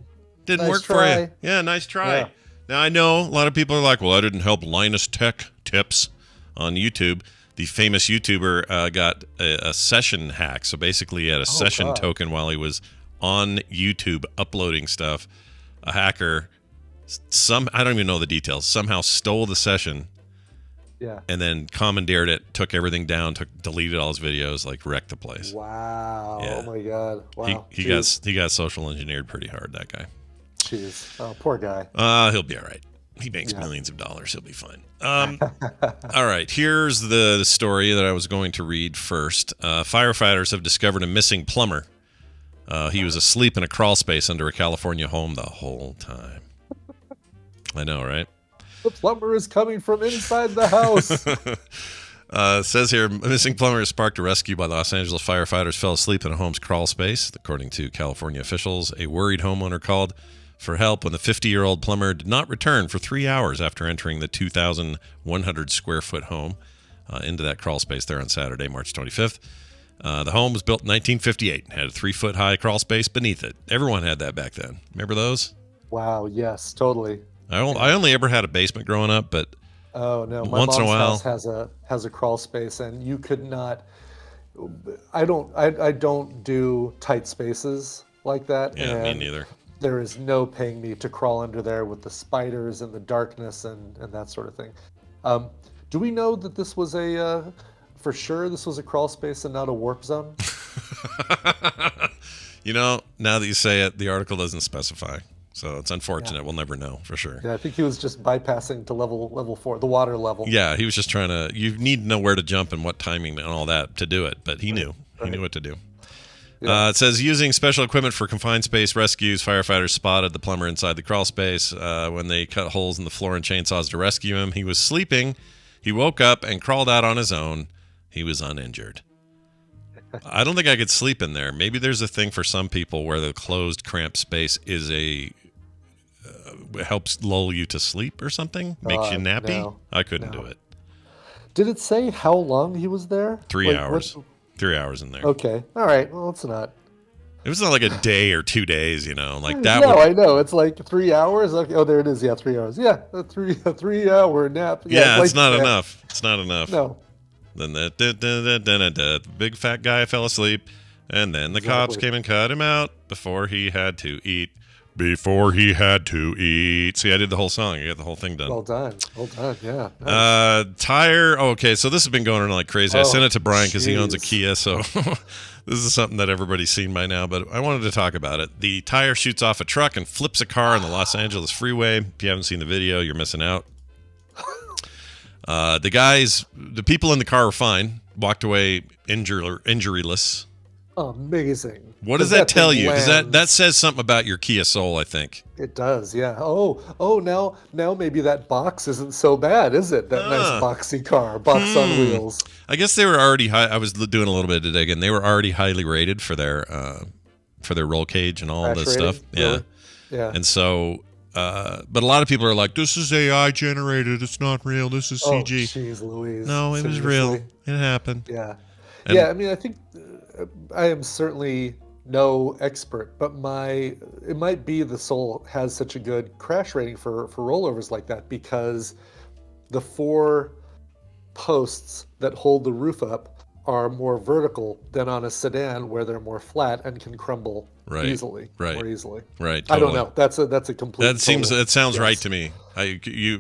Didn't work for you. Yeah, nice try. Yeah. Now, I know a lot of people are like, well, I didn't help Linus Tech Tips on YouTube. The famous YouTuber got a session hack. So basically he had a session token while he was on YouTube uploading stuff. A hacker, I don't even know the details, somehow stole the session. Yeah. And then commandeered it, took everything down, deleted all his videos, like wrecked the place. Wow. Yeah. Oh my God. Wow. He got social engineered pretty hard, that guy. Jeez. Oh, poor guy. He'll be all right. He makes millions of dollars. He'll be fine. All right. Here's the story that I was going to read first. Firefighters have discovered a missing plumber. He was asleep in a crawl space under a California home the whole time. I know, right? The plumber is coming from inside the house. It says here, a missing plumber has sparked a rescue by Los Angeles firefighters. Fell asleep in a home's crawl space, according to California officials. A worried homeowner called for help when the 50-year-old plumber did not return for 3 hours after entering the 2,100 square foot home into that crawl space there on Saturday, March 25th. The home was built in 1958 and had a 3-foot high crawl space beneath it. Everyone had that back then. Remember those? Wow, yes, totally. I only ever had a basement growing up, but oh no, my once in a while house has a crawl space, and you could not. I don't do tight spaces like that. Yeah, and me neither. There is no paying me to crawl under there with the spiders and the darkness and that sort of thing. Do we know that this was for sure this was a crawl space and not a warp zone? Now that you say it, the article doesn't specify. So it's unfortunate. We'll never know for sure. Yeah, I think he was just bypassing to level 4, the water level. Yeah, he was just trying to. You need to know where to jump and what timing and all that to do it. But he knew. He knew what to do. Yeah. It says, using special equipment for confined space rescues, firefighters spotted the plumber inside the crawl space. When they cut holes in the floor and chainsaws to rescue him, he was sleeping. He woke up and crawled out on his own. He was uninjured. I don't think I could sleep in there. Maybe there's a thing for some people where the closed, cramped space is helps lull you to sleep or something, makes you nappy. No, I couldn't do it. Did it say how long he was there? 3 hours. 3 hours in there. Okay. All right. Well, it's not. It was not like a day or 2 days, like that. No, I know. It's like 3 hours. Okay. Oh, there it is. Yeah, 3 hours. Yeah, a 3 hour nap. Yeah, it's like not that. enough. It's not enough. No. Then the big fat guy fell asleep, and then the cops came and cut him out before he had to eat. See, I did the whole song. I got the whole thing done. Well done. Yeah. Nice. Tire. Oh, okay, so this has been going on like crazy. I sent it to Brian because he owns a jeez. Kia, so this is something that everybody's seen by now, but I wanted to talk about it. The tire shoots off a truck and flips a car on the Los Angeles freeway. If you haven't seen the video, you're missing out. The people in the car were fine, walked away injuryless. Amazing. What does that tell you? Does that says something about your Kia Soul, I think. It does, yeah. Oh, now maybe that box isn't so bad, is it? That nice boxy car, box on wheels. I guess they were already high. I was doing a little bit of digging. They were already highly rated for their roll cage and all Crash this rating? stuff. Really? Yeah. And so, but a lot of people are like, "This is AI generated. It's not real. This is CG." Oh, jeez, Louise. No, it was Seriously? real. It happened. Yeah. And- I mean, I think I am certainly no expert, but it might be the Soul has such a good crash rating for rollovers like that because the 4 posts that hold the roof up are more vertical than on a sedan where they're more flat and can crumble more easily. Right. Totally. I don't know. That's a complete. That sounds guess. right to me.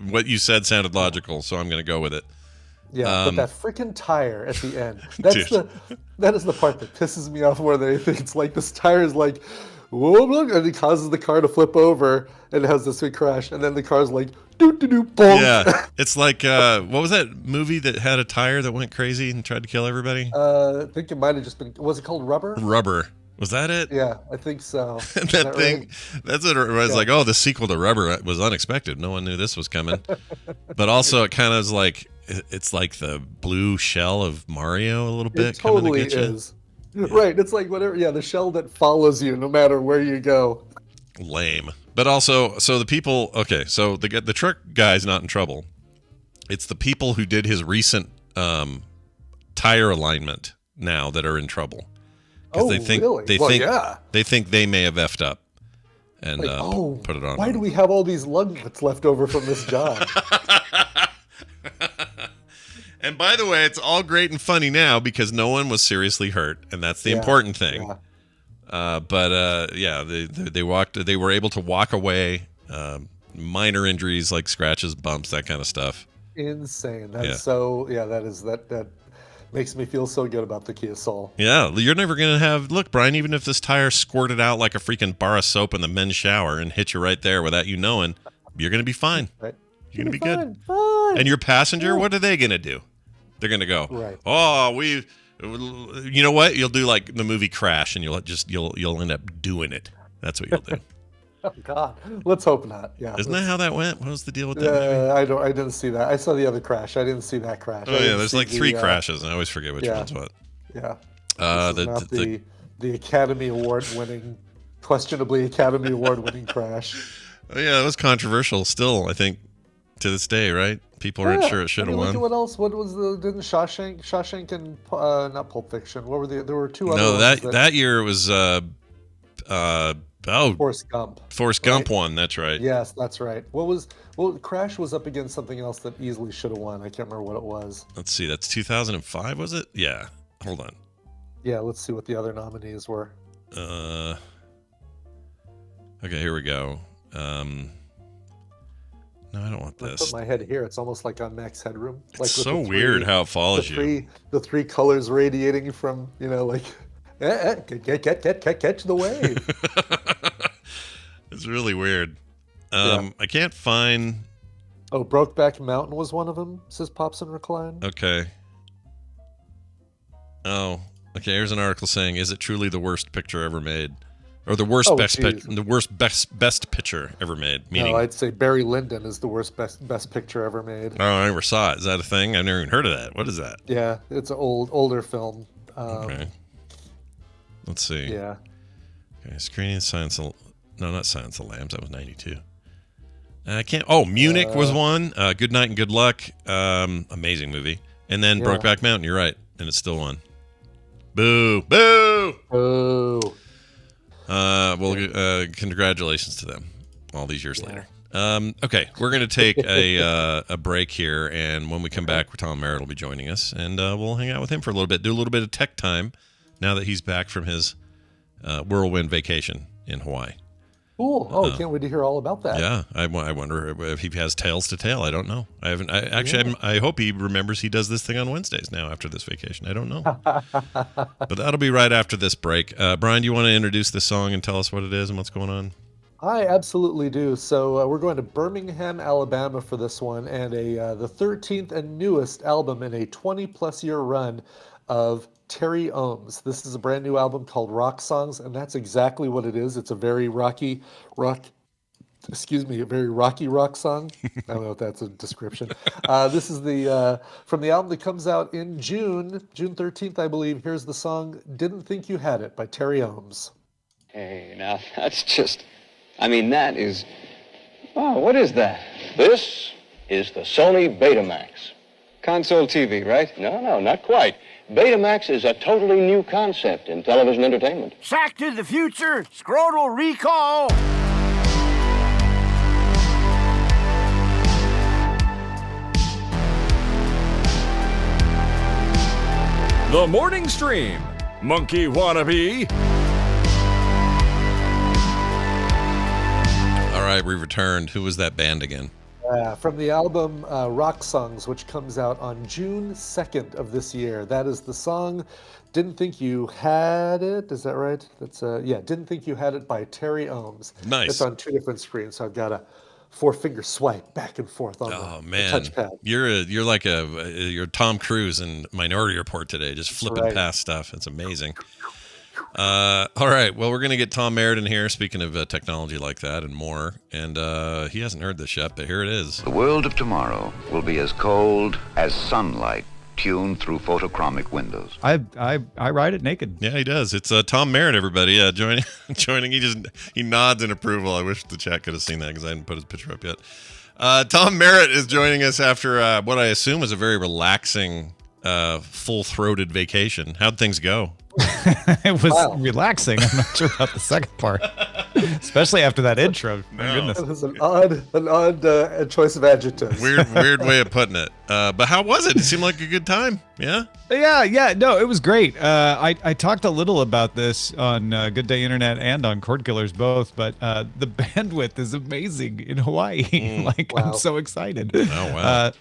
What you said sounded logical, so I'm going to go with it. Yeah, but that freaking tire at the end. That is the part that pisses me off more than anything. It's like this tire is like, whoa, look, and it causes the car to flip over and it has this big crash, and then the car's like, doo-doo-doo, boom. Yeah, it's like, what was that movie that had a tire that went crazy and tried to kill everybody? I think it might have just been, was it called Rubber? Rubber. Was that it? Yeah, I think so. That thing, right? That's what it was like, oh, the sequel to Rubber was unexpected. No one knew this was coming. But also it kind of is like, it's like the blue shell of Mario a little bit. It totally is. Yeah. Right, it's like whatever, the shell that follows you no matter where you go. Lame. But also, so the people, okay, so the truck guy's not in trouble. It's the people who did his recent tire alignment now that are in trouble. Oh, they think, really? They think they may have effed up and put it on. Why do we have all these lug nuts left over from this job? And by the way, it's all great and funny now because no one was seriously hurt, and that's the important thing. Yeah. They were able to walk away. Minor injuries like scratches, bumps, that kind of stuff. Insane. That makes me feel so good about the Kia Soul. Yeah, you're never going to have... Look, Brian, even if this tire squirted out like a freaking bar of soap in the men's shower and hit you right there without you knowing, you're going to be fine. Right. You're going to be good. Fine. And your passenger, what are they going to do? They're going to go, you know what? You'll do like the movie Crash, and you'll end up doing it. That's what you'll do. Oh God, let's hope not. Yeah, isn't that how that went? What was the deal with that movie? I didn't see that. I saw the other Crash. I didn't see that crash. Oh yeah, there's like 3 crashes, and I always forget which one's what. Yeah. The Academy Award winning, questionably Academy Award winning crash. Oh yeah, it was controversial still, I think, to this day, right? People aren't sure it should have won. Look at what else? What was didn't Shawshank and not Pulp Fiction? What were there were 2 other No, ones that year it was Forrest Gump. Forrest Gump won, that's right. Yes, that's right. Crash was up against something else that easily should have won. I can't remember what it was. Let's see, that's 2005, was it? Yeah. Hold on. Yeah, let's see what the other nominees were. Okay, here we go. No, I don't want this. I put my head here. It's almost like on Max Headroom. It's so weird how it follows you. The 3 colors radiating from, like, catch the wave. It's really weird. I can't find... Oh, Brokeback Mountain was one of them, says Pops and Recline. Okay. Oh, okay, here's an article saying, is it truly the worst picture ever made? Or the worst best picture ever made. Meaning, no, I'd say Barry Lyndon is the worst best picture ever made. Oh, I never saw it. Is that a thing? I've never even heard of that. What is that? Yeah, it's an older film. Okay. Let's see. Yeah. Okay, screening no, not Silence of the Lambs. That was 92. I can't. Oh, Munich was one. Good Night and Good Luck. Amazing movie. And then Brokeback Mountain. You're right, and it still won. Boo. Boo. Oh. Well, congratulations to them all these years later. Okay, we're going to take a break here, and when we come back, Tom Merritt will be joining us, and we'll hang out with him for a little bit, do a little bit of tech time now that he's back from his whirlwind vacation in Hawaii. Cool. Oh, can't wait to hear all about that. Yeah, I wonder if he has tales to tell. I don't know. I hope he remembers he does this thing on Wednesdays now after this vacation. I don't know. But that'll be right after this break. Brian, do you want to introduce this song and tell us what it is and what's going on? I absolutely do. So we're going to Birmingham, Alabama for this one, and the 13th and newest album in a 20-plus year run of Terry Ohms. This is a brand new album called Rock Songs, and that's exactly what it is. It's a very rocky rock song. I don't know if that's a description. This is from the album that comes out in June 13th, I believe. Here's the song Didn't Think You Had It by Terry Ohms. Hey, now that's just, that is, wow, what is that? This is the Sony Betamax. Console TV, right? No, not quite. Betamax is a totally new concept in television entertainment. Sack to the future, scrotal recall. The Morning Stream. Monkey Wannabe. All right, we returned. Who was that band again? From the album Rock Songs, which comes out on June 2nd of this year. That is the song Didn't Think You Had It. Is that right? That's Didn't Think You Had It by Terry Ohms. Nice. It's on two different screens, so I've got a 4-finger swipe back and forth on the touchpad. You're like you're Tom Cruise in Minority Report today, just flipping past stuff. It's amazing. All right. Well, we're going to get Tom Merritt in here, speaking of technology like that and more. And he hasn't heard this yet, but here it is. The world of tomorrow will be as cold as sunlight tuned through photochromic windows. I ride it naked. Yeah, he does. It's Tom Merritt, everybody. Joining. He nods in approval. I wish the chat could have seen that because I hadn't put his picture up yet. Tom Merritt is joining us after what I assume was a very relaxing, full-throated vacation. How'd things go? It was relaxing. I'm not sure about the second part, especially after that intro. My goodness, it was an odd choice of adjectives. Weird way of putting it. But how was it? It seemed like a good time. Yeah. No, it was great. I talked a little about this on Good Day Internet and on Cord Killers both, but the bandwidth is amazing in Hawaii. I'm so excited. Oh wow.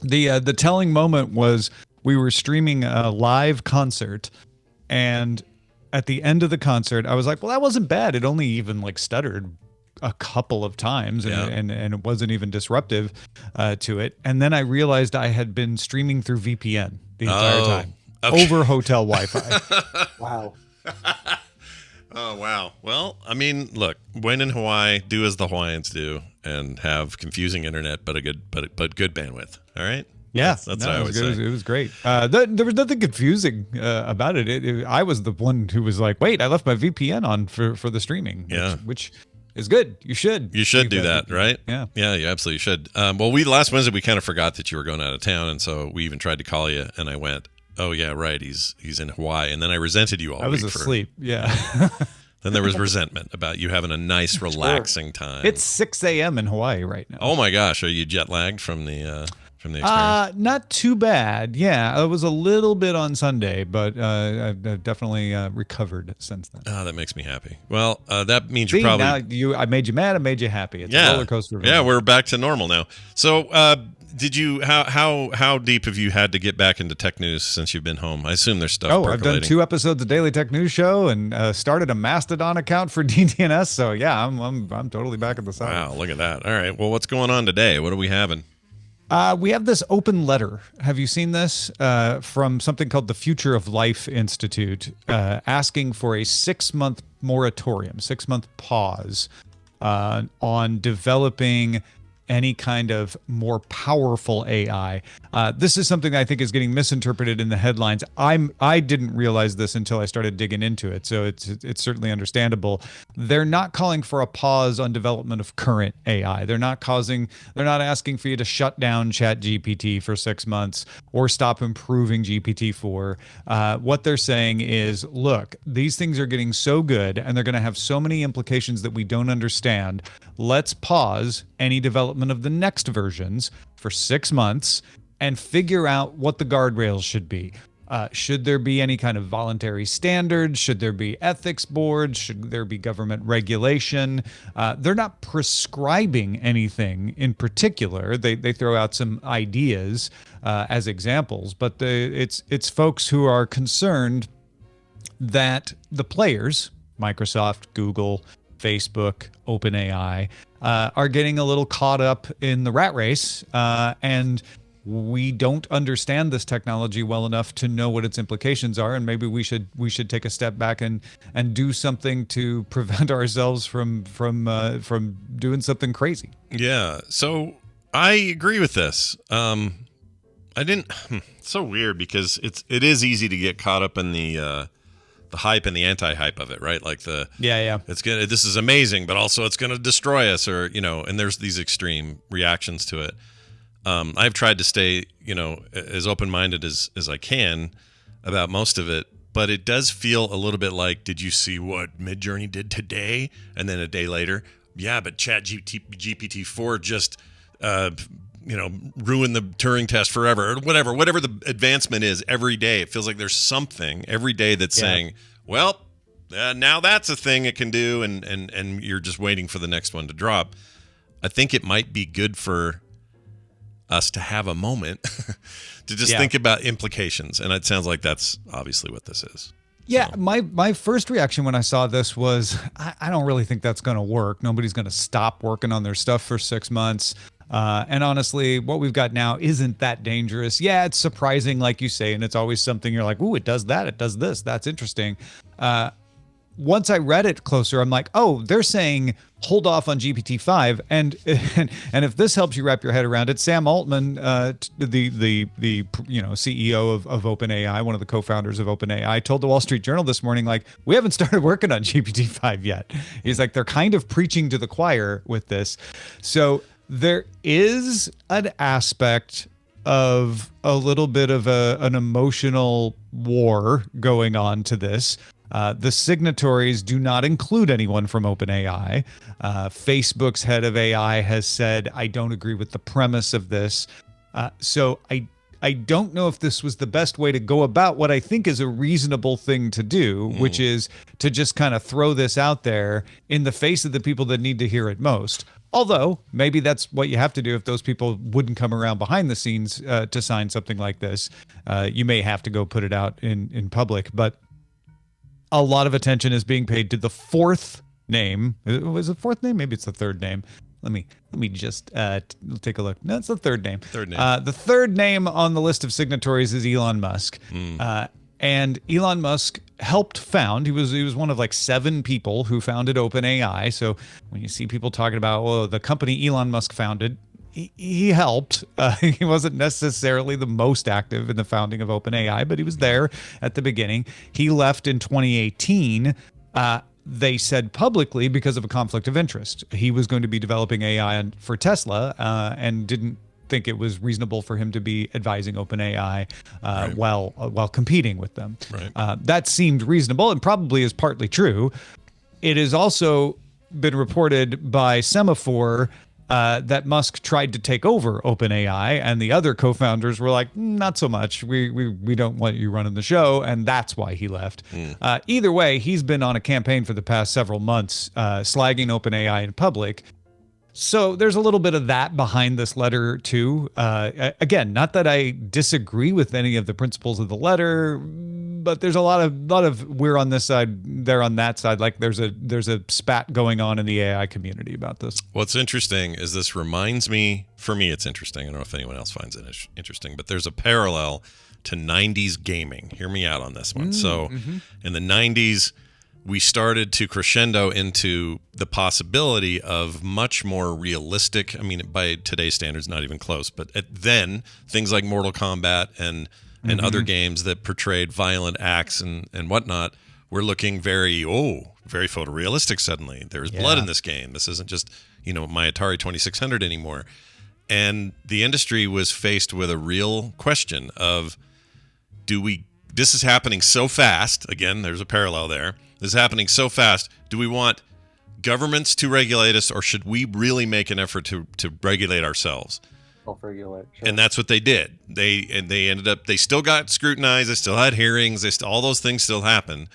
The telling moment was we were streaming a live concert. And at the end of the concert, I was like, well, that wasn't bad. It only even stuttered a couple of times and it wasn't even disruptive to it. And then I realized I had been streaming through VPN the entire time over Hotel Wi-Fi. Wow. Oh, wow. Well, look, when in Hawaii, do as the Hawaiians do and have confusing internet, but good bandwidth. All right. Yeah, that's what I always say. It was great. There was nothing confusing about it. I was the one who was like, wait, I left my VPN on for the streaming, which is good. You should do that, right? Yeah, you absolutely should. Well, last Wednesday, we kind of forgot that you were going out of town, and so we even tried to call you, and I went, oh, yeah, right, he's in Hawaii, and then I resented you all I was asleep, yeah. Then there was resentment about you having a nice, relaxing time. It's 6 a.m. in Hawaii right now. Oh, my gosh. Are you jet-lagged from the experience? Not too bad. Yeah, it was a little bit on Sunday, but I've definitely recovered since then. Oh, that makes me happy. Well, that means you're probably... Now I made you mad, I made you happy. It's a roller coaster. Yeah, we're back to normal now. So, did you? How deep have you had to get back into tech news since you've been home? I assume there's stuff. I've done 2 episodes of Daily Tech News Show and started a Mastodon account for DTNS. So yeah, I'm totally back at the side. Wow, look at that. All right. Well, what's going on today? What are we having? We have this open letter. Have you seen this? From something called the Future of Life Institute, asking for a 6-month moratorium, 6-month pause on developing any kind of more powerful AI. This is something that I think is getting misinterpreted in the headlines. I didn't realize this until I started digging into it, so it's certainly understandable. They're not calling for a pause on development of current AI. They're not asking for you to shut down ChatGPT for 6 months or stop improving GPT-4. What they're saying is, look, these things are getting so good and they're going to have so many implications that we don't understand. Let's pause any development of the next versions for 6 months and figure out what the guardrails should be. Should there be any kind of voluntary standards? Should there be ethics boards? Should there be government regulation? They're not prescribing anything in particular. They throw out some ideas as examples, but it's folks who are concerned that the players, Microsoft, Google, Facebook, OpenAI, are getting a little caught up in the rat race, and we don't understand this technology well enough to know what its implications are, and maybe we should take a step back and do something to prevent ourselves from doing something crazy. Yeah, so I agree with this. It's so weird because it is easy to get caught up in the hype and the anti-hype of it, right? Like this is amazing, but also it's gonna destroy us, or and there's these extreme reactions to it. I've tried to stay, as open-minded as I can about most of it, but it does feel a little bit like, did you see what Midjourney did today? And then a day later, yeah, but GPT-4 just, ruined the Turing test forever, or whatever the advancement is every day. It feels like there's something every day that's saying, well, now that's a thing it can do, and you're just waiting for the next one to drop. I think it might be good for us to have a moment to just think about implications, and it sounds like that's obviously what this is. Yeah, so. My first reaction when I saw this was, I don't really think that's going to work. Nobody's going to stop working on their stuff for 6 months. And honestly, what we've got now isn't that dangerous. Yeah, it's surprising, like you say, and it's always something you're like, ooh, it does that, it does this. That's interesting. Once I read it closer, I'm like, oh, they're saying hold off on GPT-5, and if this helps you wrap your head around it, Sam Altman, the CEO of OpenAI, one of the co-founders of OpenAI, told the Wall Street Journal this morning, like, we haven't started working on GPT-5 yet. He's like, they're kind of preaching to the choir with this. So there is an aspect of a little bit of an emotional war going on to this. The signatories do not include anyone from OpenAI. Facebook's head of AI has said, I don't agree with the premise of this. So I don't know if this was the best way to go about what I think is a reasonable thing to do, which is to just kind of throw this out there in the face of the people that need to hear it most. Although maybe that's what you have to do if those people wouldn't come around behind the scenes to sign something like this. You may have to go put it out in public, but a lot of attention is being paid to the fourth name. Was it fourth name? Maybe it's the third name. Let me just take a look. No, it's the third name. The third name on the list of signatories is Elon Musk. And Elon Musk helped found. He was one of like 7 people who founded OpenAI. So when you see people talking about the company Elon Musk founded, he helped. He wasn't necessarily the most active in the founding of OpenAI, but he was there at the beginning. He left in 2018. They said publicly because of a conflict of interest. He was going to be developing AI for Tesla and didn't think it was reasonable for him to be advising OpenAI while competing with them. Right. That seemed reasonable and probably is partly true. It has also been reported by Semaphore that Musk tried to take over OpenAI, and the other co-founders were like, not so much. We don't want you running the show, and that's why he left. Either way, he's been on a campaign for the past several months slagging OpenAI in public. So there's a little bit of that behind this letter too. Again, not that I disagree with any of the principles of the letter, but there's a lot of we're on this side, they're on that side. Like there's a spat going on in the AI community about this. What's interesting is this reminds me, for me, it's interesting. I don't know if anyone else finds it interesting, but there's a parallel to 90s gaming. Hear me out on this one. In the 90s, we started to crescendo into the possibility of much more realistic. I mean, by today's standards, not even close. But then things like Mortal Kombat and other games that portrayed violent acts and whatnot were looking very photorealistic suddenly. There's blood in this game. This isn't just, my Atari 2600 anymore. And the industry was faced with a real question of, this is happening so fast. Again, there's a parallel there. This is happening so fast. Do we want governments to regulate us, or should we really make an effort to regulate ourselves? Self-regulate. Sure. And that's what they did. They ended up, they still got scrutinized. They still had hearings. All those things still happened.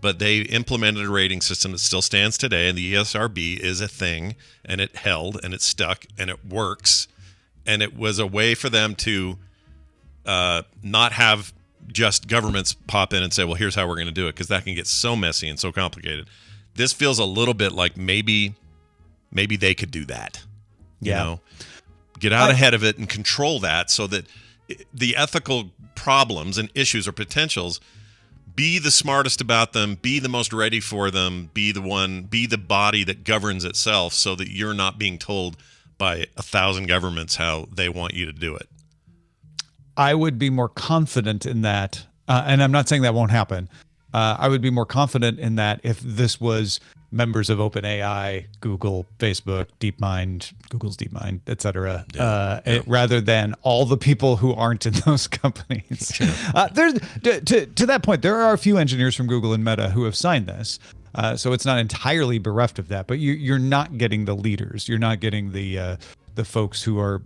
But they implemented a rating system that still stands today, and the ESRB is a thing, and it held, and it stuck, and it works. And it was a way for them to not have just governments pop in and say, well, here's how we're going to do it, because that can get so messy and so complicated. This feels a little bit like maybe they could do that. Get out ahead of it and control that so that the ethical problems and issues or potentials, be the smartest about them, be the most ready for them, be the body that governs itself, so that you're not being told by 1,000 governments how they want you to do it. I would be more confident in that, and I'm not saying that won't happen. I would be more confident in that if this was members of OpenAI, Google, Facebook, DeepMind, Google's DeepMind, et cetera, rather than all the people who aren't in those companies. To that point, there are a few engineers from Google and Meta who have signed this. So it's not entirely bereft of that, but you're not getting the leaders. You're not getting the folks who are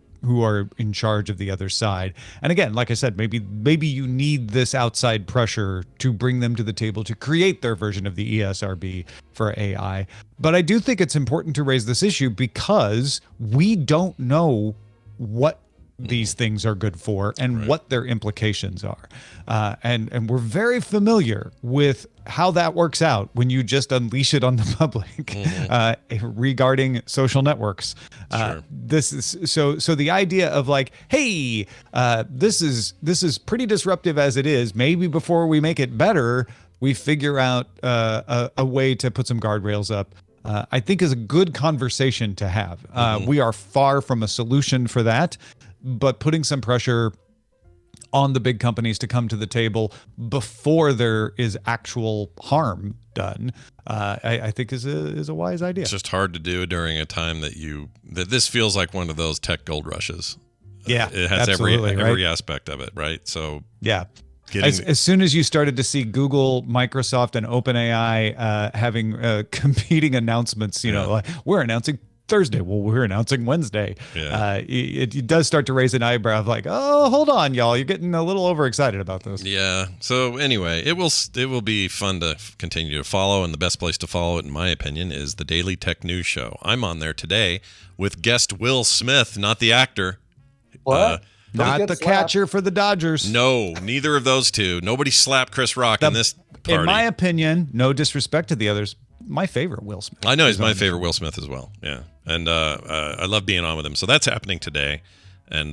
in charge of the other side. And again, like I said, maybe you need this outside pressure to bring them to the table to create their version of the ESRB for AI. But I do think it's important to raise this issue because we don't know what these things are good for and what their implications are. And we're very familiar with how that works out when you just unleash it on the public regarding social networks. This is so the idea of like, hey, this is pretty disruptive as it is. Maybe before we make it better, we figure out a way to put some guardrails up. I think is a good conversation to have. We are far from a solution for that, but putting some pressure on the big companies to come to the table before there is actual harm done, I think is a wise idea. It's just hard to do during a time that this feels like one of those tech gold rushes. Yeah, it has every aspect of it, right? So yeah. As soon as you started to see Google, Microsoft, and OpenAI having competing announcements, like we're announcing Thursday, well, we're announcing Wednesday. It does start to raise an eyebrow of like, oh, hold on, y'all, you're getting a little overexcited about this. Yeah. So anyway, it will be fun to continue to follow, and the best place to follow it, in my opinion, is the Daily Tech News Show. I'm on there today with guest Will Smith, not the actor. What? Not the catcher for the Dodgers. No, neither of those two. Nobody slapped Chris Rock in this party. In my opinion, no disrespect to the others, my favorite Will Smith. I know he's my favorite Will Smith as well. Yeah. And I love being on with him. So that's happening today. And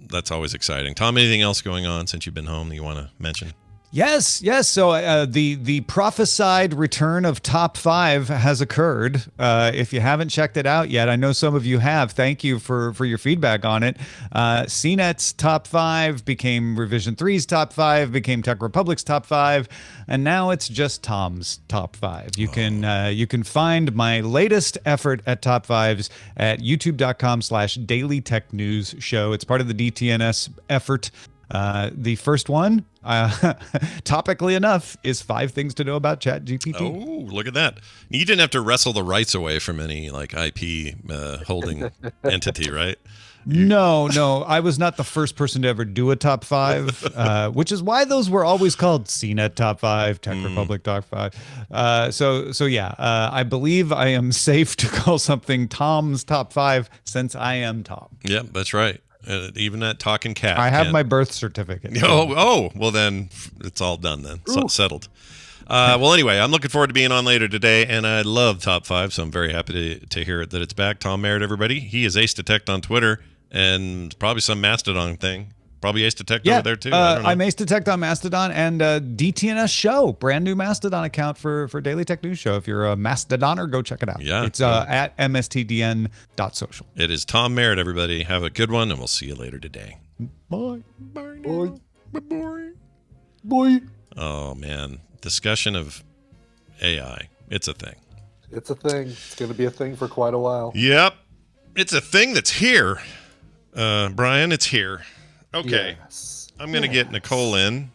that's always exciting. Tom, anything else going on since you've been home that you want to mention? Yes. So the prophesied return of Top 5 has occurred. If you haven't checked it out yet, I know some of you have. Thank you for your feedback on it. CNET's Top 5 became Revision 3's Top 5, became Tech Republic's Top 5, and now it's just Tom's Top 5. You can find my latest effort at Top 5s at youtube.com/Daily Tech News Show. It's part of the DTNS effort. The first one, topically enough, is 5 things to know about ChatGPT. Oh, look at that. You didn't have to wrestle the rights away from any like IP holding entity, right? No, I was not the first person to ever do a top 5, which is why those were always called CNET Top 5, Tech Republic Top 5. So yeah, I believe I am safe to call something Tom's Top 5 since I am Tom. Yep, that's right. Even that talking cat. I have my birth certificate. Well then it's all done then. Settled. Well, anyway, I'm looking forward to being on later today, and I love Top 5, so I'm very happy to hear that it's back. Tom Merritt, everybody. He is Ace Detect on Twitter, and probably some Mastodon thing. Probably Ace Detect over there too. I don't know. I'm Ace Detect on Mastodon and DTNS Show, brand new Mastodon account for Daily Tech News Show. If you're a Mastodoner, go check it out. Yeah, it's at mstdn.social. It is Tom Merritt, everybody. Have a good one, and we'll see you later today. Bye. Bye. Boy. Bye. Boy. Oh, man. Discussion of AI. It's a thing. It's a thing. It's going to be a thing for quite a while. Yep. It's a thing that's here. Brian, it's here. Okay. Yes. I'm going to get Nicole in.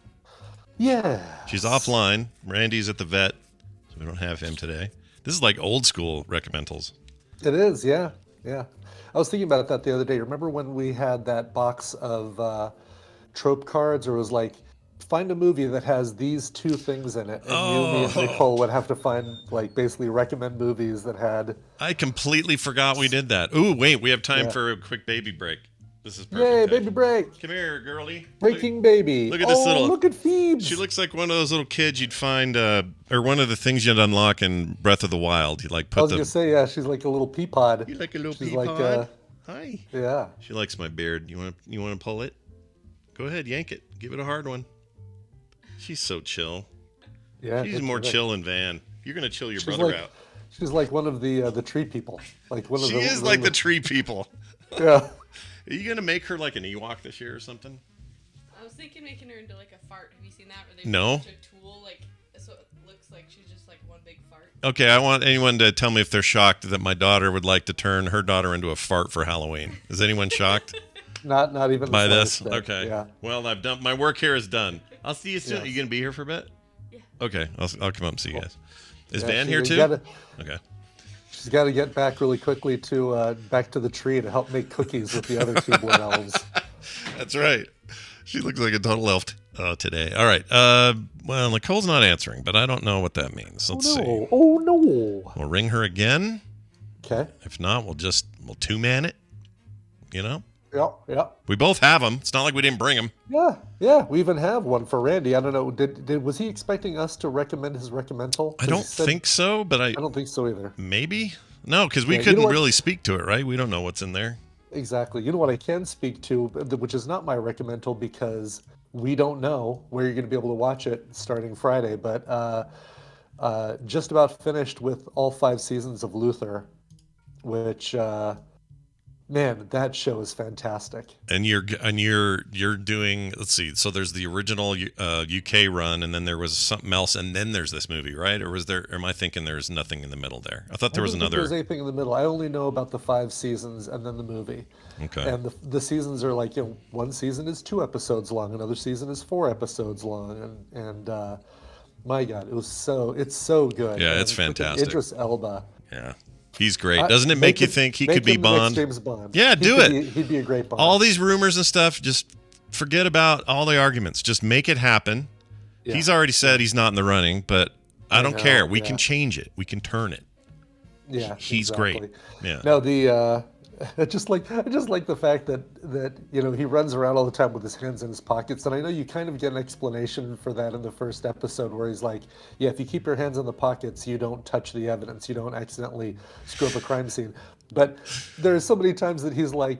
Yeah. She's offline. Randy's at the vet, so we don't have him today. This is like old school Recommendals. It is, yeah. Yeah. I was thinking about that the other day. Remember when we had that box of trope cards where it was like, find a movie that has these two things in it, and you, me, and Nicole would have to find, like, basically recommend movies that had... I completely forgot we did that. Ooh, wait, we have time for a quick baby break. This is perfect. Yay, time. baby break. Come here, girlie. Breaking baby. Look at this little... look at Phoebes. She looks like one of those little kids you'd find, or one of the things you'd unlock in Breath of the Wild. You like put I was going to say, yeah, she's like a little pea pod. You like a little she's pea like, pod? Hi. Yeah. She likes my beard. You want to pull it? Go ahead, yank it. Give it a hard one. She's so chill. Yeah. She's more chill than Van. You're gonna chill your brother out. She's like one of the tree people. Like one of she the, is like the tree people. Yeah. Are you gonna make her like an Ewok this year or something? I was thinking making her into like a fart. Have you seen that? Where they No. put a tool like so it looks like she's just like one big fart. Okay, I want anyone to tell me if they're shocked that my daughter would like to turn her daughter into a fart for Halloween. Is anyone shocked? Not even by this. bit. Okay. Yeah. Well, I've done my work here is done. I'll see you soon. Yes. Are you gonna be here for a bit? Yeah. Okay, I'll come up and see you guys. Is Yeah, Van she- here you too? gotta- Okay. She's got to get back really quickly to back to the tree to help make cookies with the other two boy elves. That's right. She looks like a total elf today. All right. Well, Nicole's not answering, but I don't know what that means. Let's see. Oh no. We'll ring her again. Okay. If not, we'll two-man it. You know? Yeah. We both have them. It's not like we didn't bring them. Yeah. We even have one for Randy. I don't know. Was he expecting us to recommend his recommendal? I don't think so, but I don't think so either. Maybe? No, because we Yeah, you couldn't know what? really speak to it, right? We don't know what's in there. Exactly. You know what I can speak to, which is not my recommendal because we don't know where you're going to be able to watch it starting Friday, but just about finished with all 5 seasons of Luther, which man, that show is fantastic. And you're doing, let's see, so there's the original UK run, and then there was something else, and then there's this movie, right? Or am I thinking there's nothing in the middle there? I thought there was another. There's anything in the middle. I only know about the 5 seasons and then the movie. Okay. And the seasons are like, one season is 2 episodes long, another season is 4 episodes long, and my God, it's so good. Yeah, and it's fantastic. Idris Elba. Yeah. He's great. Doesn't it make you think he could be him the next Bond? James Bond. Yeah, do it. He'd be a great Bond. All these rumors and stuff, just forget about all the arguments. Just make it happen. Yeah. He's already said he's not in the running, but I don't care. We yeah. can change it. We can turn it. Yeah, He's exactly. great. Yeah. No, I just like the fact that he runs around all the time with his hands in his pockets, and I know you kind of get an explanation for that in the first episode where he's like, yeah, if you keep your hands in the pockets, you don't touch the evidence, you don't accidentally screw up a crime scene. But there's so many times that he's like,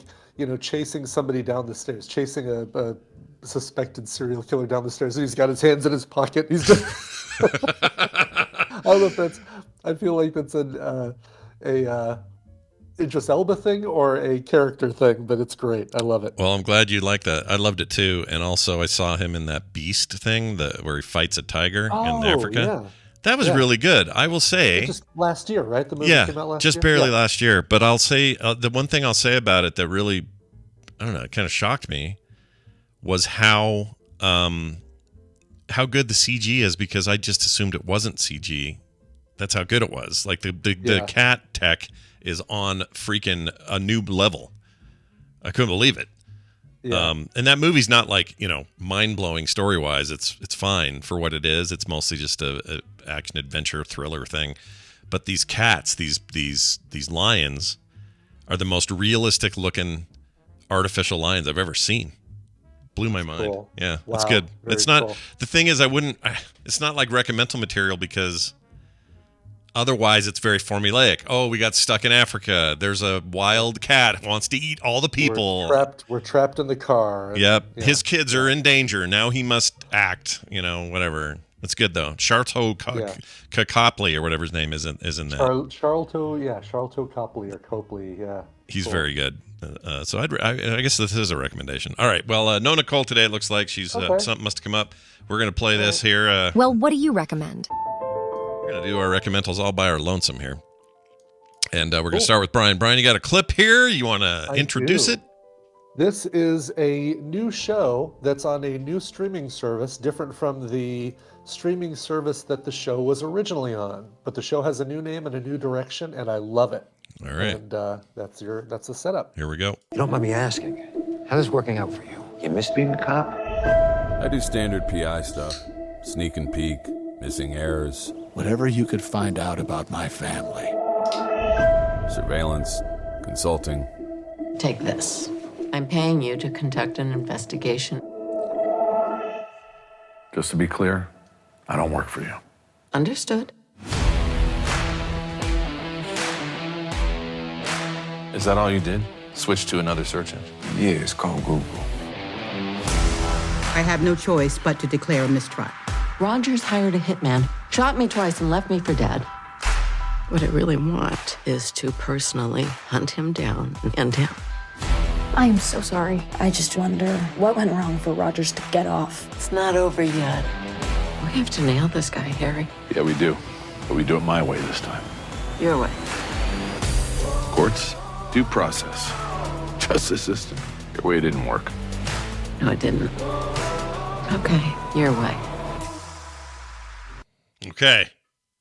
chasing somebody down the stairs, chasing a suspected serial killer down the stairs, and he's got his hands in his pocket. He's just I don't know if I feel like that's a Idris Elba thing or a character thing, but it's great. I love it. Well, I'm glad you like that. I loved it too. And also I saw him in that Beast thing where he fights a tiger in Africa. Yeah. That was really good. I will say. Just last year, right? The movie came out last year? Just barely last year. But I'll say the one thing I'll say about it that really, I don't know, it kind of shocked me was how good the CG is, because I just assumed it wasn't CG. That's how good it was. Like the cat tech is on freaking a new level. I couldn't believe it. Yeah. And that movie's not like, mind-blowing story-wise. It's fine for what it is. It's mostly just a action adventure thriller thing. But these cats, these lions are the most realistic looking artificial lions I've ever seen. Blew my mind. Cool. Yeah, wow. That's good. Very It's not cool. the thing is it's not like recommendal material because Otherwise, it's very formulaic. Oh, we got stuck in Africa. There's a wild cat who wants to eat all the people. We're trapped in the car. Yep. Yeah. His kids are in danger. Now he must act, whatever. It's good, though. Copley or whatever his name is in that. Charlton Copley or Copley, yeah. He's cool. Very good. So I guess this is a recommendation. All right. Well, no Nicole today. It looks like she's something must have come up. We're going to play this here. Well, what do you recommend? We're going to do our Recommendals all by our lonesome here. And we're going to start with Brian. Brian, you got a clip here? You want to introduce it? This is a new show that's on a new streaming service, different from the streaming service that the show was originally on. But the show has a new name and a new direction, and I love it. All right. And that's the setup. Here we go. You don't mind me asking, how's this working out for you? You miss being a cop? I do standard PI stuff. Sneak and peek, missing errors. Whatever you could find out about my family. Surveillance, consulting. Take this. I'm paying you to conduct an investigation. Just to be clear, I don't work for you. Understood. Is that all you did? Switch to another search engine? Yeah, it's called Google. I have no choice but to declare a mistrial. Rogers hired a hitman, shot me twice, and left me for dead. What I really want is to personally hunt him down and end him. I'm so sorry. I just wonder what went wrong for Rogers to get off. It's not over yet. We have to nail this guy, Harry. Yeah, we do. But we do it my way this time. Your way. Courts, due process, justice system. Your way didn't work. No, it didn't. Okay, your way. Okay.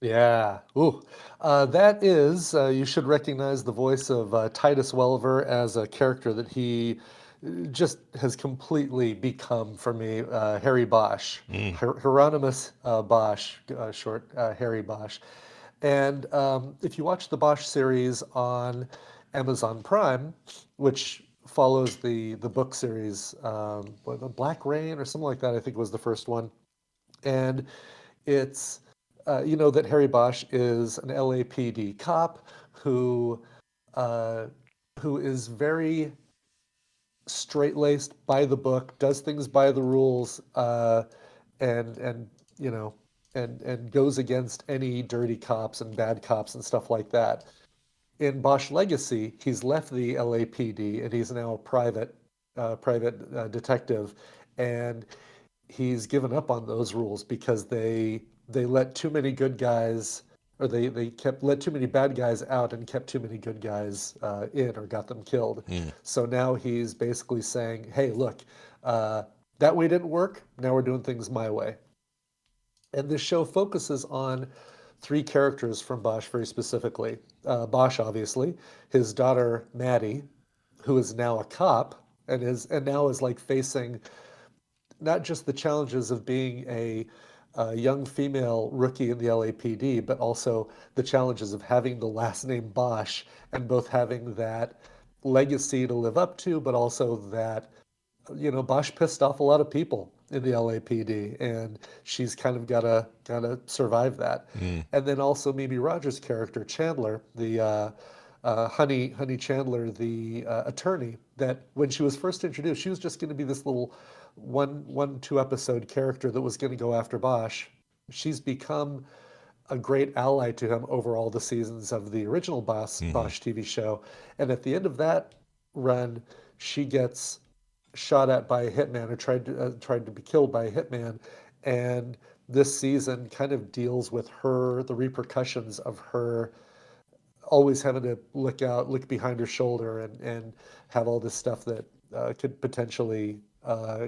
Yeah. Ooh. That is, you should recognize the voice of Titus Welliver as a character that he just has completely become for me, Harry Bosch. Hieronymus Bosch, short Harry Bosch. And if you watch the Bosch series on Amazon Prime, which follows the book series, the Black Rain or something like that, I think was the first one. And it's, that Harry Bosch is an LAPD cop who is very straight-laced, by the book, does things by the rules, and goes against any dirty cops and bad cops and stuff like that. In Bosch Legacy, he's left the LAPD and he's now a private detective, and he's given up on those rules because they let too many good guys, or they let too many bad guys out and kept too many good guys in, or got them killed. So now he's basically saying, hey, look, that way didn't work. Now we're doing things my way. And this show focuses on three characters from Bosch very specifically. Bosch, obviously, his daughter, Maddie, who is now a cop and now is like facing not just the challenges of being a young female rookie in the LAPD, but also the challenges of having the last name Bosch and both having that legacy to live up to, but also that, Bosch pissed off a lot of people in the LAPD, and she's kind of gotta survive that. And then also Mimi Rogers' character, Chandler, the Honey Chandler, the attorney, that when she was first introduced, she was just going to be this little 2 episode character that was going to go after Bosch. She's become a great ally to him over all the seasons of the original Bosch TV show. And at the end of that run, she gets shot at by a hitman, or tried to be killed by a hitman. And this season kind of deals with the repercussions of her always having to look behind her shoulder and have all this stuff that could potentially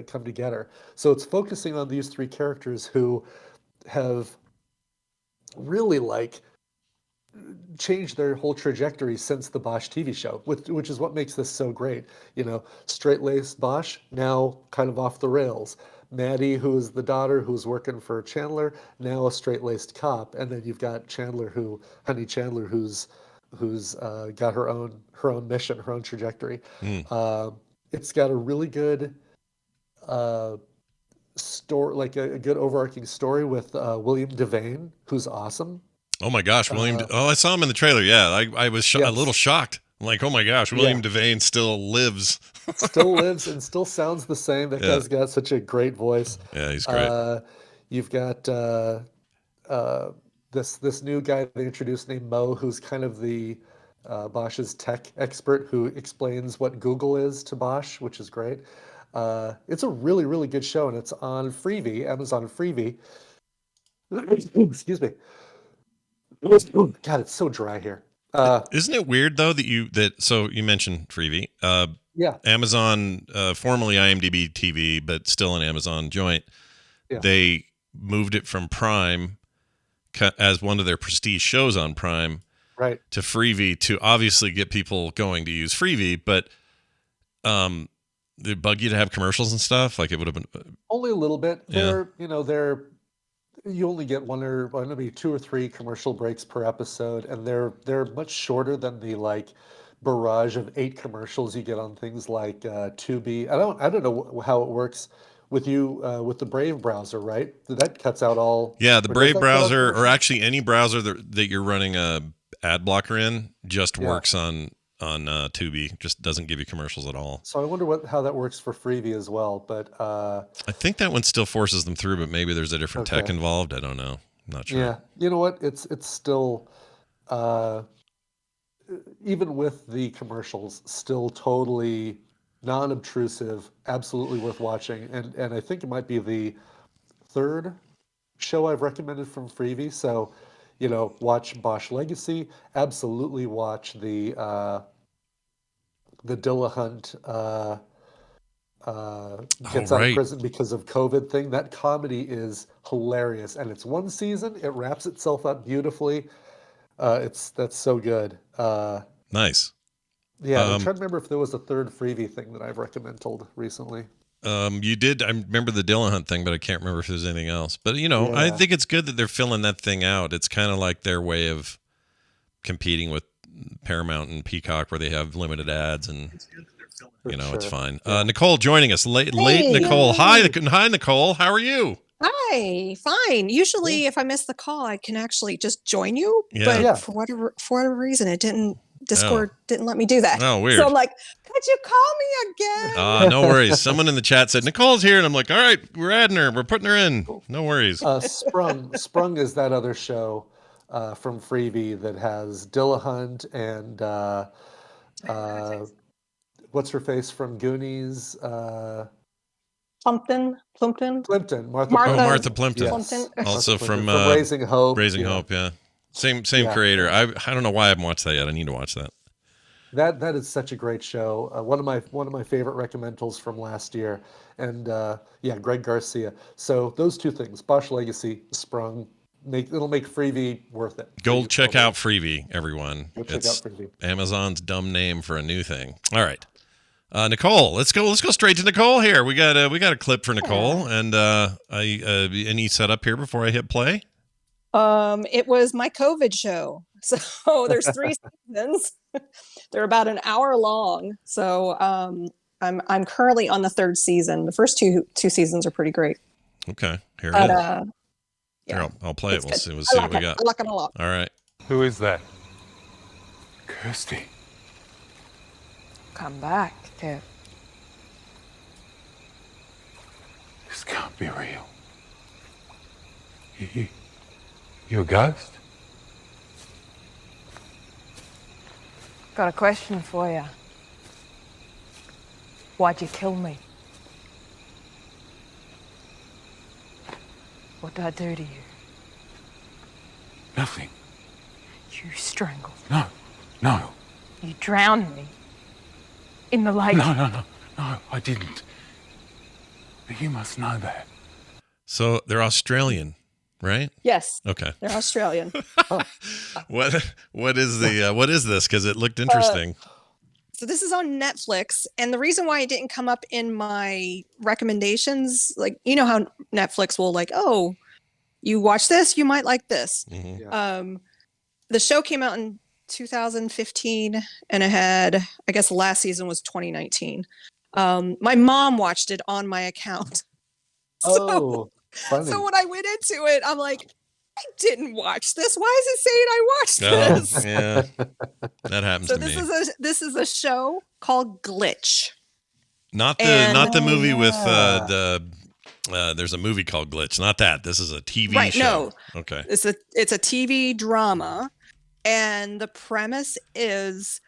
come together. So it's focusing on these three characters who have really changed their whole trajectory since the Bosch TV show, which is what makes this so great. Straight-laced Bosch, now kind of off the rails. Maddie, who is the daughter who's working for Chandler, now a straight-laced cop. And then you've got Honey Chandler, who's got her own mission, her own trajectory. It's got a really good story, like a good overarching story with William Devane, who's awesome. Oh my gosh, William. I saw him in the trailer. Yeah, I was a little shocked. I'm like, oh my gosh, William Devane still lives. Still lives and still sounds the same. That guy's got such a great voice. Yeah, he's great. You've got this new guy they introduced named Mo, who's kind of the Bosch's tech expert who explains what Google is to Bosch, which is great. It's a really, really good show, and it's on Freevee, Amazon Freevee. Excuse me. God, it's so dry here. Isn't it weird though so you mentioned Freevee? Yeah. Amazon, formerly IMDb TV, but still an Amazon joint. Yeah. They moved it from Prime as one of their prestige shows on Prime, right, to Freevee to obviously get people going to use Freevee. But they bug you to have commercials and stuff. Like it would have been only a little bit. Yeah. You only get one or maybe 2 or 3 commercial breaks per episode, and they're much shorter than the barrage of 8 commercials you get on things like Tubi. I don't know how it works with you with the Brave browser, right? That cuts out all. Yeah, the Brave browser, or actually any browser that you're running a ad blocker in, just works on Tubi. Just doesn't give you commercials at all. So I wonder how that works for Freevee as well. But I think that one still forces them through, but maybe there's a different tech involved. I don't know. I'm not sure. Yeah, you know what? It's still even with the commercials, still totally non-obtrusive, absolutely worth watching. And I think it might be the 3rd show I've recommended from Freevee. So, watch Bosch Legacy. Absolutely watch the Dillahunt gets out of prison because of COVID thing. That comedy is hilarious, and it's 1 season. It wraps itself up beautifully. That's so good. Nice. Yeah, I'm trying to remember if there was a 3rd Freevee thing that I've recommended recently. You did. I remember the Dillahunt thing, but I can't remember if there's anything else. But I think it's good that they're filling that thing out. It's kind of like their way of competing with Paramount and Peacock, where they have limited ads, and it's fine. Nicole joining us late. Nicole, hi, Nicole. How are you? Hi, fine. Usually, if I miss the call, I can actually just join you. Yeah. But for whatever reason, it didn't. Discord didn't let me do that. Oh, weird. So I'm like, could you call me again? No worries. Someone in the chat said, Nicole's here. And I'm like, all right, we're adding her. We're putting her in. No worries. Sprung is that other show from Freevee that has Dillahunt and what's her face from Goonies? Plimpton. Martha Plimpton. Yes. Also from Raising Hope. Raising Hope, yeah. Same creator. I don't know why I haven't watched that yet. I need to watch that. That is such a great show. One of my favorite Recommendals from last year, and Greg Garcia. So those 2 things, Bosch Legacy, Sprung, it'll make Freevee worth it. Go check out Freevee, everyone. Check out Freevee. Amazon's dumb name for a new thing. All right, Nicole, let's go straight to Nicole here. We got a clip for Nicole, and any setup here before I hit play. It was my COVID show. So there's 3 seasons. They're about an hour long. So I'm currently on the 3rd season. The first two seasons are pretty great. Okay, here it is. Here, I'll play it. We'll see what we got. I like it a lot. All right. Who is that? Kirsty. Come back, Kev. This can't be real. You a ghost? Got a question for you. Why'd you kill me? What did I do to you? Nothing. You strangled. No. You drowned me. In the lake. No, I didn't. But you must know that. So they're Australian, right? Yes. Okay. They're Australian. What is this? Because it looked interesting. So this is on Netflix, and the reason why it didn't come up in my recommendations, how Netflix will oh, you watch this, you might like this. Mm-hmm. Yeah. The show came out in 2015, and it had, I guess the last season was 2019. My mom watched it on my account. Oh, funny. So when I went into it, I'm like, didn't watch this. Why is it saying I watched this? Yeah, that happens So to me. this is a show called Glitch. Not the movie with there's a movie called Glitch. Not that. This is a TV show. No. Okay. It's a TV drama, and the premise is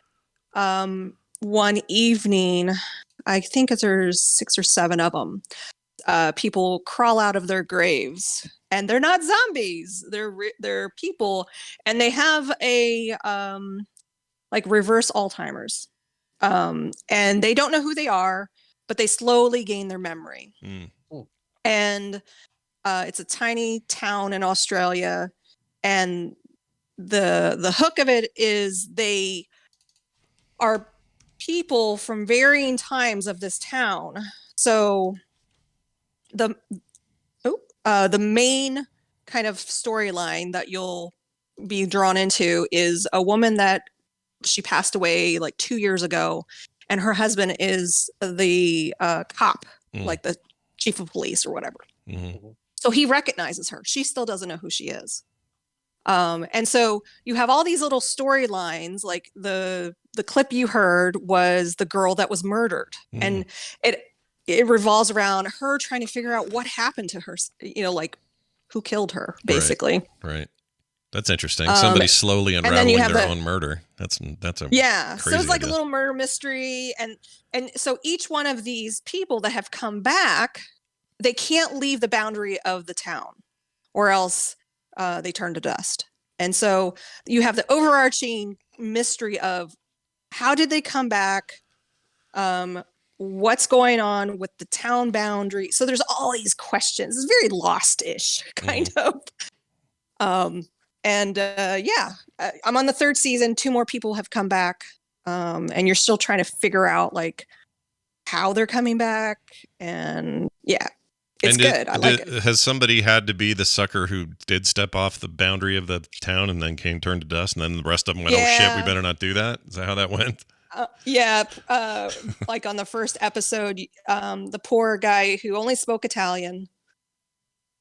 one evening, I think there's 6 or 7 of them. People crawl out of their graves, and they're not zombies. They're people, and they have a like reverse Alzheimer's, and they don't know who they are, but they slowly gain their memory. And it's a tiny town in Australia, and the hook of it is they are people from varying times of this town. So the main kind of storyline that you'll be drawn into is a woman that she passed away like 2 years ago, and her husband is the cop, like the chief of police or whatever. So he recognizes her. She still doesn't know who she is. And so you have all these little storylines, like the clip you heard was the girl that was murdered. And it revolves around her trying to figure out what happened to her, like who killed her, basically. Right. That's interesting. Somebody slowly unraveling their own murder. That's a so it's like idea. a little murder mystery. And so each one of these people that have come back, they can't leave the boundary of the town, or else they turn to dust. And so you have the overarching mystery of how did they come back? What's going on with the town boundary? So there's all these questions. It's very Lost-ish kind of. I'm on the 3rd season. 2 more people have come back, and you're still trying to figure out like how they're coming back. And it's good. I like it. Has somebody had to be the sucker who did step off the boundary of the town and then turned to dust, and then the rest of them went, "Oh shit, we better not do that"? Is that how that went? Like on the first episode, the poor guy who only spoke Italian,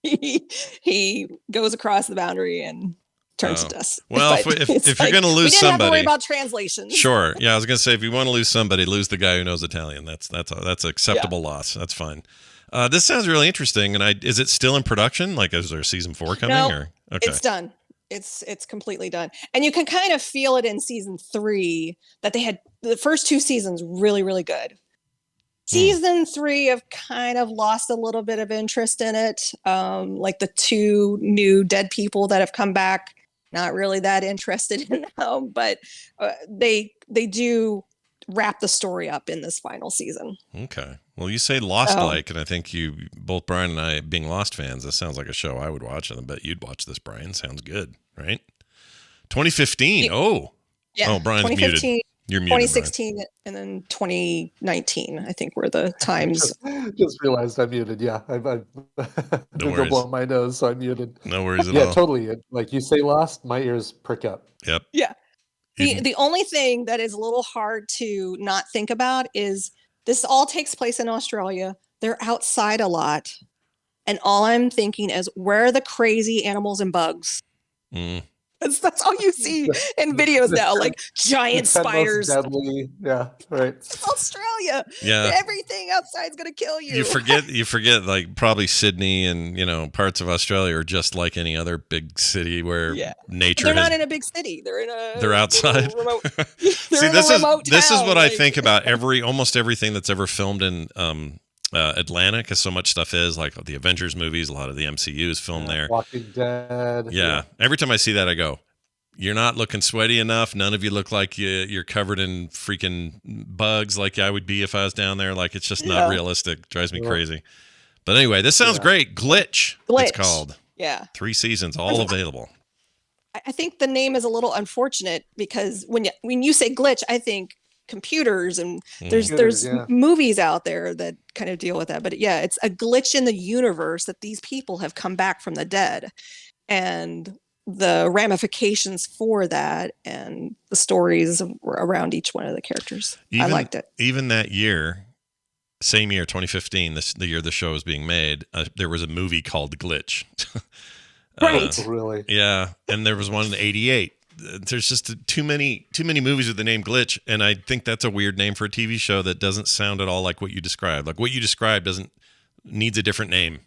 he goes across the boundary and turns to dust. Well, if you're going to lose somebody, we didn't have to worry about translations. Sure. Yeah, I was going to say, if you want to lose somebody, lose the guy who knows Italian. That's acceptable loss. That's fine. This sounds really interesting. And is it still in production? Like, is there season 4 coming? No, it's done. It's completely done. And you can kind of feel it in season 3 that they had the first 2 seasons really, really good. Season 3 have kind of lost a little bit of interest in it. Like the 2 new dead people that have come back, not really that interested in them, but they do wrap the story up in this final season. Okay. Well, you say Lost-like, and I think both Brian and I, being Lost fans, this sounds like a show I would watch, and I bet you'd watch this, Brian. Sounds good, right? 2015. Brian's muted. You're muted, 2016 Brian. And then 2019, I think, were the times. Just realized I'm muted. Yeah, I'm going to go blow my nose, so I'm muted. No worries at all. Yeah, totally. Like you say Lost, my ears prick up. Yep. Yeah. The only thing that is a little hard to not think about is this all takes place in Australia. They're outside a lot. And all I'm thinking is, where are the crazy animals and bugs? That's all you see in videos now, like giant spiders. Deadly. Yeah, right. It's Australia. Yeah. Everything outside's going to kill you. You forget like probably Sydney and, parts of Australia are just like any other big city where nature They're not in a big city. They're outside. Remote. See, this is what I think about almost everything that's ever filmed in Atlanta, because so much stuff is like the Avengers movies, a lot of the MCU is filmed there. Walking Dead. Yeah. Every time I see that, I go, you're not looking sweaty enough. None of you look like you're covered in freaking bugs like I would be if I was down there. Like, it's just not realistic. Drives me crazy. But anyway, this sounds great. Glitch. It's called. Yeah. 3 seasons, all available. I think the name is a little unfortunate because when you say glitch, I think computers, and there's movies out there that kind of deal with that. But yeah, it's a glitch in the universe that these people have come back from the dead, and the ramifications for that and the stories around each one of the characters. I liked it. Even that year, same year, 2015, the year the show was being made, there was a movie called Glitch. Right. Really? Yeah, and there was one in '88. There's just too many movies with the name Glitch, and I think that's a weird name for a TV show that doesn't sound at all like what you described. Like what you described needs a different name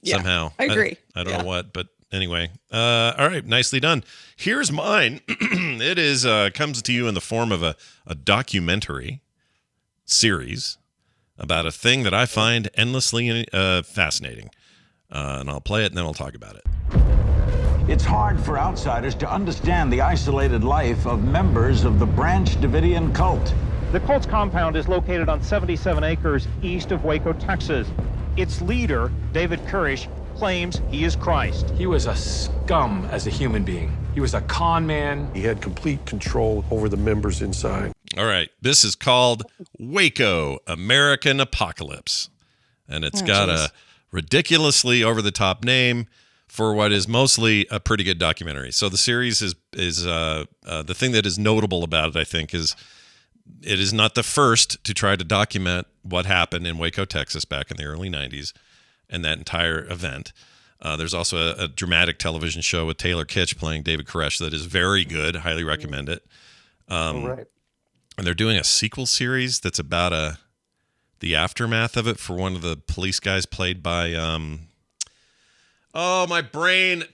somehow. I agree. I don't know what, but anyway. All right, nicely done. Here's mine. It is comes to you in the form of a documentary series about a thing that I find endlessly fascinating. And I'll play it and then I'll talk about it. It's hard for outsiders to understand the isolated life of members of the Branch Davidian cult. The cult's compound is located on 77 acres east of Waco, Texas. Its leader, David Koresh, claims he is Christ. He was a scum as a human being. He was a con man. He had complete control over the members inside. All right. This is called Waco, American Apocalypse. And it's got a ridiculously over-the-top name for what is mostly a pretty good documentary. So the series is the thing that is notable about it, I think, is it is not the first to try to document what happened in Waco, Texas back in the early 90s and that entire event. There's also a dramatic television show with Taylor Kitsch playing David Koresh that is very good. Highly recommend it. Right. And they're doing a sequel series that's about the aftermath of it for one of the police guys played by my brain.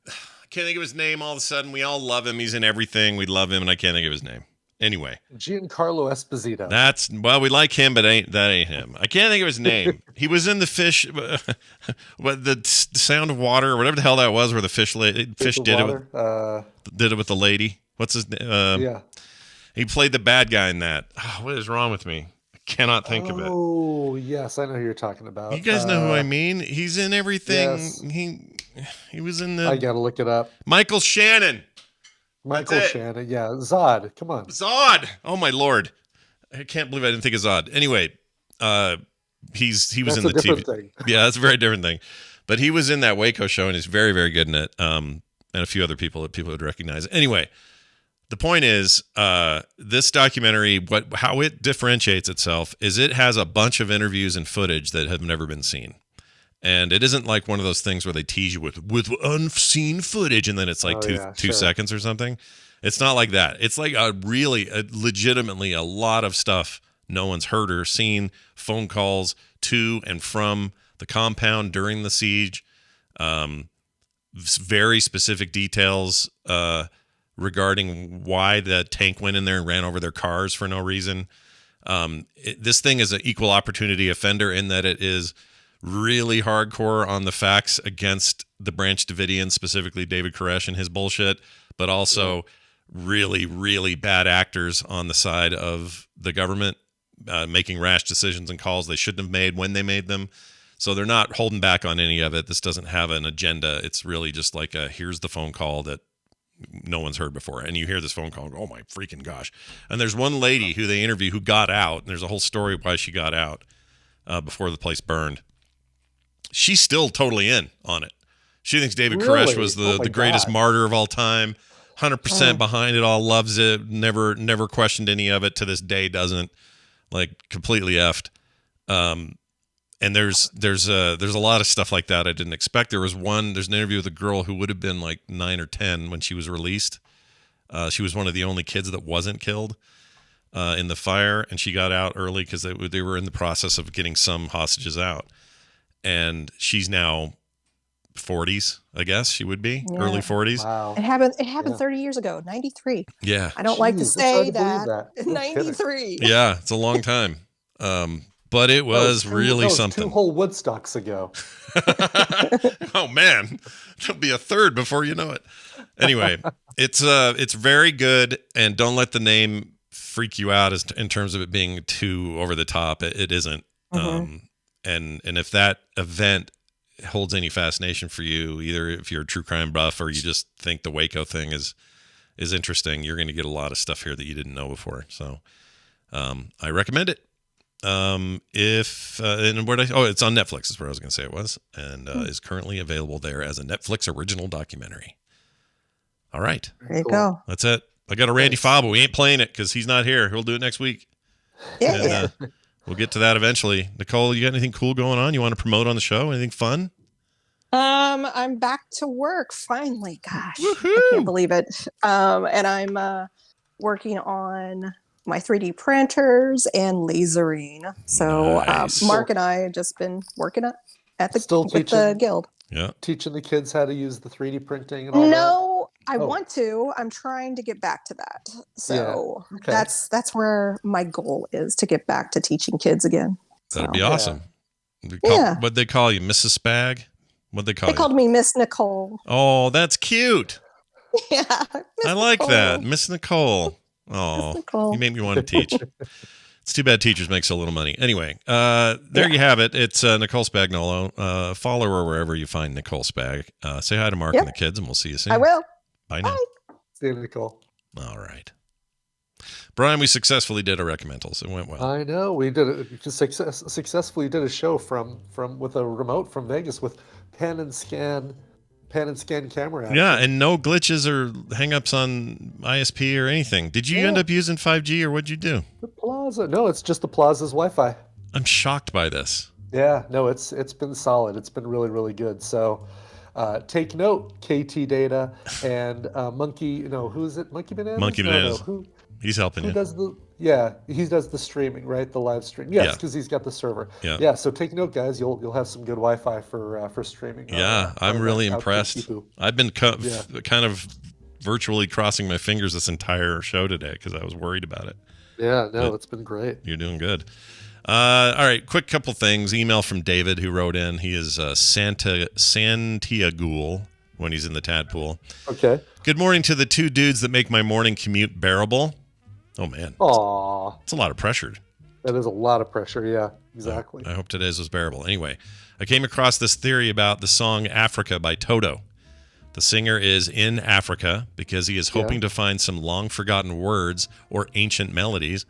I can't think of his name all of a sudden. We all love him. He's in everything. We love him, and I can't think of his name. Anyway. Giancarlo Esposito. We like him, but that ain't him. I can't think of his name. He was in the fish, what the Sound of Water, or whatever the hell that was, where the fish did it with the lady. What's his name? Yeah. He played the bad guy in that. Oh, what is wrong with me? I cannot think of it. Oh, yes, I know who you're talking about. You guys know who I mean. He's in everything. Yes. He was in the. I gotta look it up. Michael Shannon. Michael Shannon, yeah. Zod, come on. Zod! Oh, my Lord. I can't believe I didn't think of Zod. Anyway, he was in the TV. Thing. Yeah, that's a very different thing. But he was in that Waco show, and he's very, very good in it. And a few other people would recognize. Anyway, the point is, this documentary, how it differentiates itself is it has a bunch of interviews and footage that have never been seen. And it isn't like one of those things where they tease you with unseen footage and then it's like two seconds or something. It's not like that. It's like legitimately a lot of stuff no one's heard or seen, phone calls to and from the compound during the siege, very specific details regarding why the tank went in there and ran over their cars for no reason. This thing is an equal opportunity offender in that it is really hardcore on the facts against the Branch Davidians, specifically David Koresh and his bullshit, but also really, really bad actors on the side of the government, making rash decisions and calls they shouldn't have made when they made them. So they're not holding back on any of it. This doesn't have an agenda. It's really just like here's the phone call that no one's heard before. And you hear this phone call and go, oh my freaking gosh. And there's one lady who they interview who got out, and there's a whole story of why she got out before the place burned. She's still totally in on it. She thinks David Koresh was the greatest martyr of all time. 100% behind it all, loves it, never questioned any of it, to this day doesn't, like completely effed. And there's a lot of stuff like that I didn't expect. There's an interview with a girl who would have been like 9 or 10 when she was released. She was one of the only kids that wasn't killed in the fire, and she got out early because they were in the process of getting some hostages out. And she's now 40s, I guess she would be, early 40s. Wow. It happened 30 years ago, 93. Yeah. I don't like to say that. No 93. Yeah, it's a long time. But it was really something. 2 whole Woodstocks ago. Oh man, there'll be a third before you know it. Anyway, it's very good, and don't let the name freak you out in terms of it being too over the top. It isn't. Mm-hmm. And if that event holds any fascination for you, either if you're a true crime buff or you just think the Waco thing is interesting, you're going to get a lot of stuff here that you didn't know before. So I recommend it. It's on Netflix is where I was going to say it was, and is currently available there as a Netflix original documentary. All right. There you go. That's it. I got a Randy file, but we ain't playing it because he's not here. He'll do it next week. Yeah. We'll get to that eventually. Nicole, you got anything cool going on you want to promote on the show? Anything fun? I'm back to work finally. Gosh, I can't believe it. And I'm working on my 3D printers and lasering. So Nice. Mark and I have just been working at the Still with teaching the guild. Yeah. Teaching the kids how to use the 3D printing and all that. No, I Oh. want to. I'm trying to get back to that. So Yeah. Okay. that's where my goal is, to get back to teaching kids again. That'd So. be awesome. Yeah. What'd they call you, Mrs. Spag? What'd they call They you? called me Miss Nicole. Oh, that's cute. Yeah. I like that. Miss Nicole. Oh, Nicole. you made me want to teach. It's too bad teachers make so little money. Anyway, there you have it. It's Nicole Spagnolo. Follow her wherever you find Nicole Spag. Say hi to Mark and the kids, and we'll see you soon. I will. Bye now. See you, Nicole. All right. Brian, we successfully did a Recommendals. It went well. I know we did it. Successfully did a show from with a remote from Vegas with pan and scan camera. Action. Yeah, and no glitches or hangups on ISP or anything. Did you end up using 5G or what'd you do? The Plaza. No, it's just the Plaza's Wi-Fi. I'm shocked by this. Yeah, no, it's been solid. It's been really, really good. So take note, KT Data and Monkey. Who is it? Monkey Bananas. Monkey Bananas. He's helping Who you. does the? Yeah, he does the streaming, right? The live stream. Yes, because he's got the server. Yeah. Yeah. So take note, guys. You'll have some good Wi-Fi for streaming. Yeah, I'm really impressed. I've been kind of virtually crossing my fingers this entire show today because I was worried about it. Yeah, no, it's been great. You're doing good. All right, quick couple things. Email from David who wrote in. He is Santiagoul when he's in the tadpool. Okay. Good morning to the two dudes that make my morning commute bearable. Oh, man. Aw. It's a lot of pressure. That is a lot of pressure. Yeah, exactly. I hope today's was bearable. Anyway, I came across this theory about the song Africa by Toto. The singer is in Africa because he is hoping to find some long forgotten words or ancient melodies.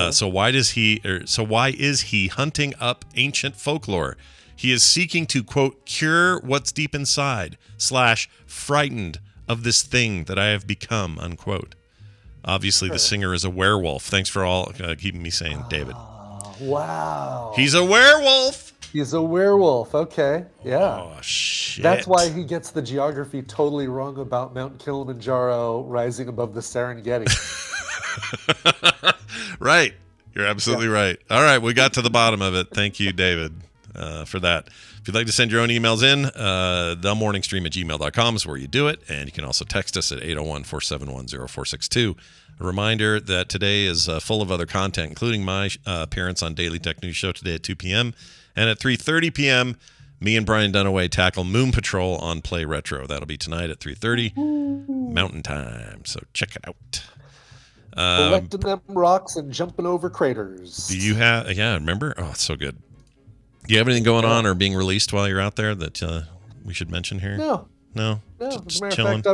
So why is he hunting up ancient folklore? He is seeking to, quote, cure what's deep inside / frightened of this thing that I have become, unquote. Obviously, the singer is a werewolf. Thanks for all keeping me sane, David. Wow. He's a werewolf. He's a werewolf. Okay. Yeah. Oh, shit. That's why he gets the geography totally wrong about Mount Kilimanjaro rising above the Serengeti. Right. You're absolutely right. All right. We got to the bottom of it. Thank you, David, for that. If you'd like to send your own emails in, themorningstream@gmail.com is where you do it. And you can also text us at 801-471-0462. A reminder that today is full of other content, including my appearance on Daily Tech News Show today at 2 p.m. And at 3:30 p.m., me and Brian Dunaway tackle Moon Patrol on Play Retro. That'll be tonight at 3:30 Mountain Time. So check it out. Collecting them rocks and jumping over craters. Do you have? Yeah, remember? Oh, it's so good. Do you have anything going on or being released while you're out there that we should mention here? No. No. As a Just matter chilling. of fact,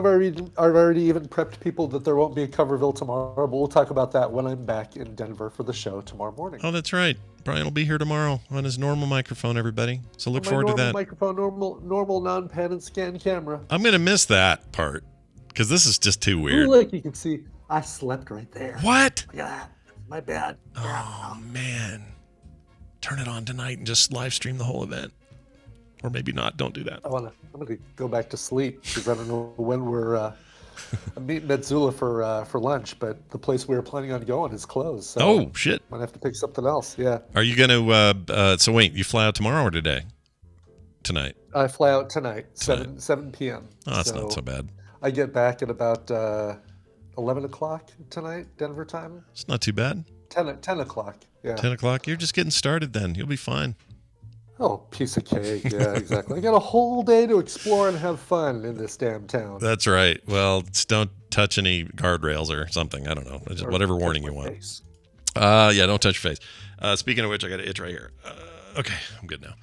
I've already even prepped people that there won't be a Coverville tomorrow, but we'll talk about that when I'm back in Denver for the show tomorrow morning. Oh, that's right. Brian will be here tomorrow on his normal microphone, everybody. So look forward to that. Microphone, normal non-pan and scan camera. I'm going to miss that part because this is just too weird. Ooh, look, you can see I slept right there. What? Look at that. My bad. Oh, man. Turn it on tonight and just live stream the whole event. Or maybe not. Don't do that. I'm gonna go back to sleep because I don't know when we're meeting at Zula for lunch, but the place we were planning on going is closed. So Oh, shit. might have to pick something else. Yeah. Are you going to, so wait, you fly out tomorrow or today? Tonight? I fly out tonight, 7 p.m. Oh, that's not so bad. I get back at about 11 o'clock tonight, Denver time. It's not too bad. 10 o'clock. Yeah. 10 o'clock. You're just getting started then. You'll be fine. Oh, piece of cake. Yeah, exactly. I got a whole day to explore and have fun in this damn town. That's right. Well, just don't touch any guardrails or something. I don't know. Just whatever warning you want. Yeah, don't touch your face. Speaking of which, I got an itch right here. Okay, I'm good now.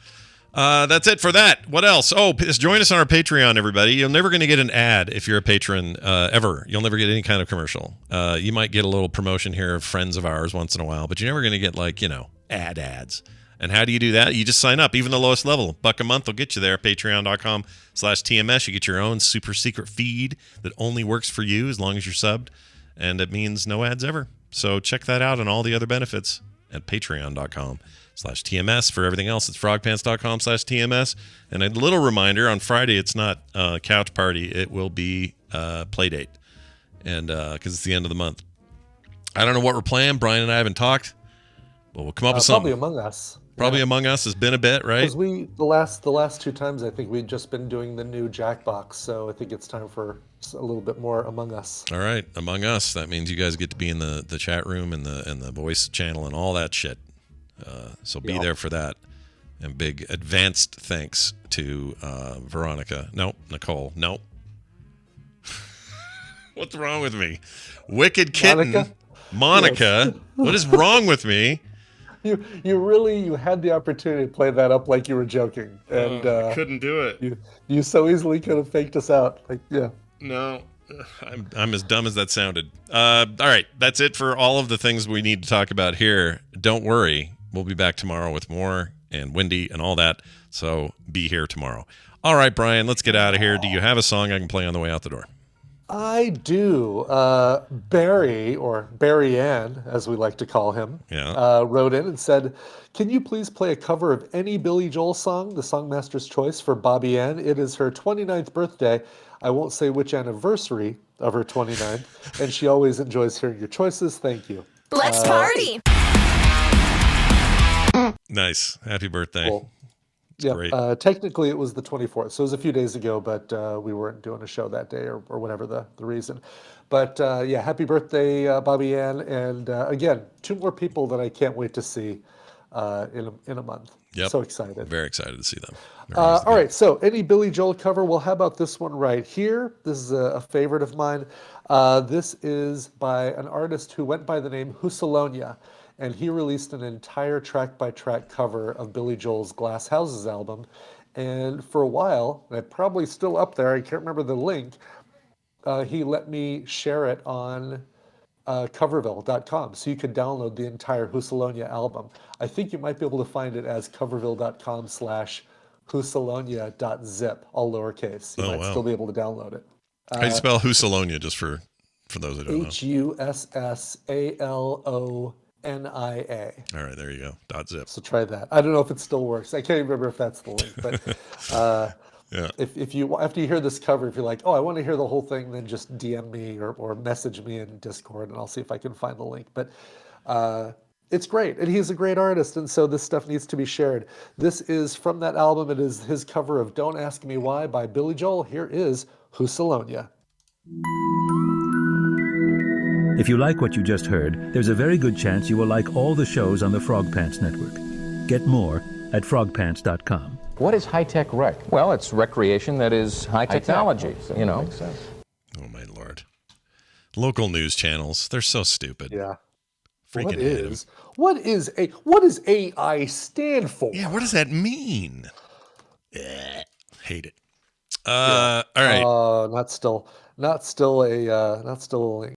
That's it for that. What else? Oh, join us on our Patreon, everybody. You're never going to get an ad if you're a patron ever. You'll never get any kind of commercial. You might get a little promotion here of friends of ours once in a while, but you're never going to get ads. And how do you do that? You just sign up. Even the lowest level, $1 a month will get you there. Patreon.com/TMS. You get your own super secret feed that only works for you as long as you're subbed. And it means no ads ever. So check that out and all the other benefits at patreon.com/TMS. For everything else, it's frogpants.com/TMS. And a little reminder, on Friday, it's not Couch Party. It will be Playdate. And because it's the end of the month. I don't know what we're playing. Brian and I haven't talked. But we'll come up with something. Probably Among Us. Probably Among Us has been a bit, right? Because the last two times, I think we'd just been doing the new Jackbox, so I think it's time for a little bit more Among Us. All right, Among Us. That means you guys get to be in the chat room and the voice channel and all that shit. So be there for that. And big advanced thanks to Veronica. Nope, Nicole. Nope. What's wrong with me? Wicked Kitten. Monica. Yes. What is wrong with me? You had the opportunity to play that up like you were joking, and I couldn't do it. You so easily could have faked us out. No, I'm as dumb as that sounded. All right, that's it for all of the things we need to talk about here. Don't worry, we'll be back tomorrow with more and Wendy and all that. So be here tomorrow. All right, Brian, let's get out of here. Do you have a song I can play on the way out the door? I do. Barry, or Barry Ann, as we like to call him, wrote in and said, "Can you please play a cover of any Billy Joel song, the Songmaster's Choice for Bobby Ann? It is her 29th birthday. I won't say which anniversary of her 29th, and she always enjoys hearing your choices. Thank you." Let's party! Nice. Happy birthday. Cool. Yeah, technically it was the 24th, so it was a few days ago, but we weren't doing a show that day or whatever the reason. But yeah, happy birthday, Bobby Ann. And again, two more people that I can't wait to see in a month. Yep. So excited. Very excited to see them. All right, so any Billy Joel cover? Well, how about this one right here? This is a favorite of mine. This is by an artist who went by the name Husalonia. And he released an entire track-by-track cover of Billy Joel's Glass Houses album. And for a while, and probably still up there, I can't remember the link, he let me share it on coverville.com. So you could download the entire Husalonia album. I think you might be able to find it as coverville.com/husalonia.zip, all lowercase. You might still be able to download it. How do you spell Husalonia, just for those that don't know? HUSSALONIA. All right, there you go. .zip. So try that. I don't know if it still works. I can't remember if that's the link, but yeah. If you after you hear this cover, if you're like, oh, I want to hear the whole thing, then just DM me or message me in Discord, and I'll see if I can find the link. But it's great, and he's a great artist, and so this stuff needs to be shared. This is from that album. It is his cover of "Don't Ask Me Why" by Billy Joel. Here is Husalonia. If you like what you just heard, there's a very good chance you will like all the shows on the Frog Pants Network. Get more at frogpants.com. What is high-tech rec? Well, it's recreation that is high technology, you know. Oh, my Lord. Local news channels, they're so stupid. Yeah. Freaking what does AI stand for? Yeah, what does that mean? Hate it. All right. Not still a link.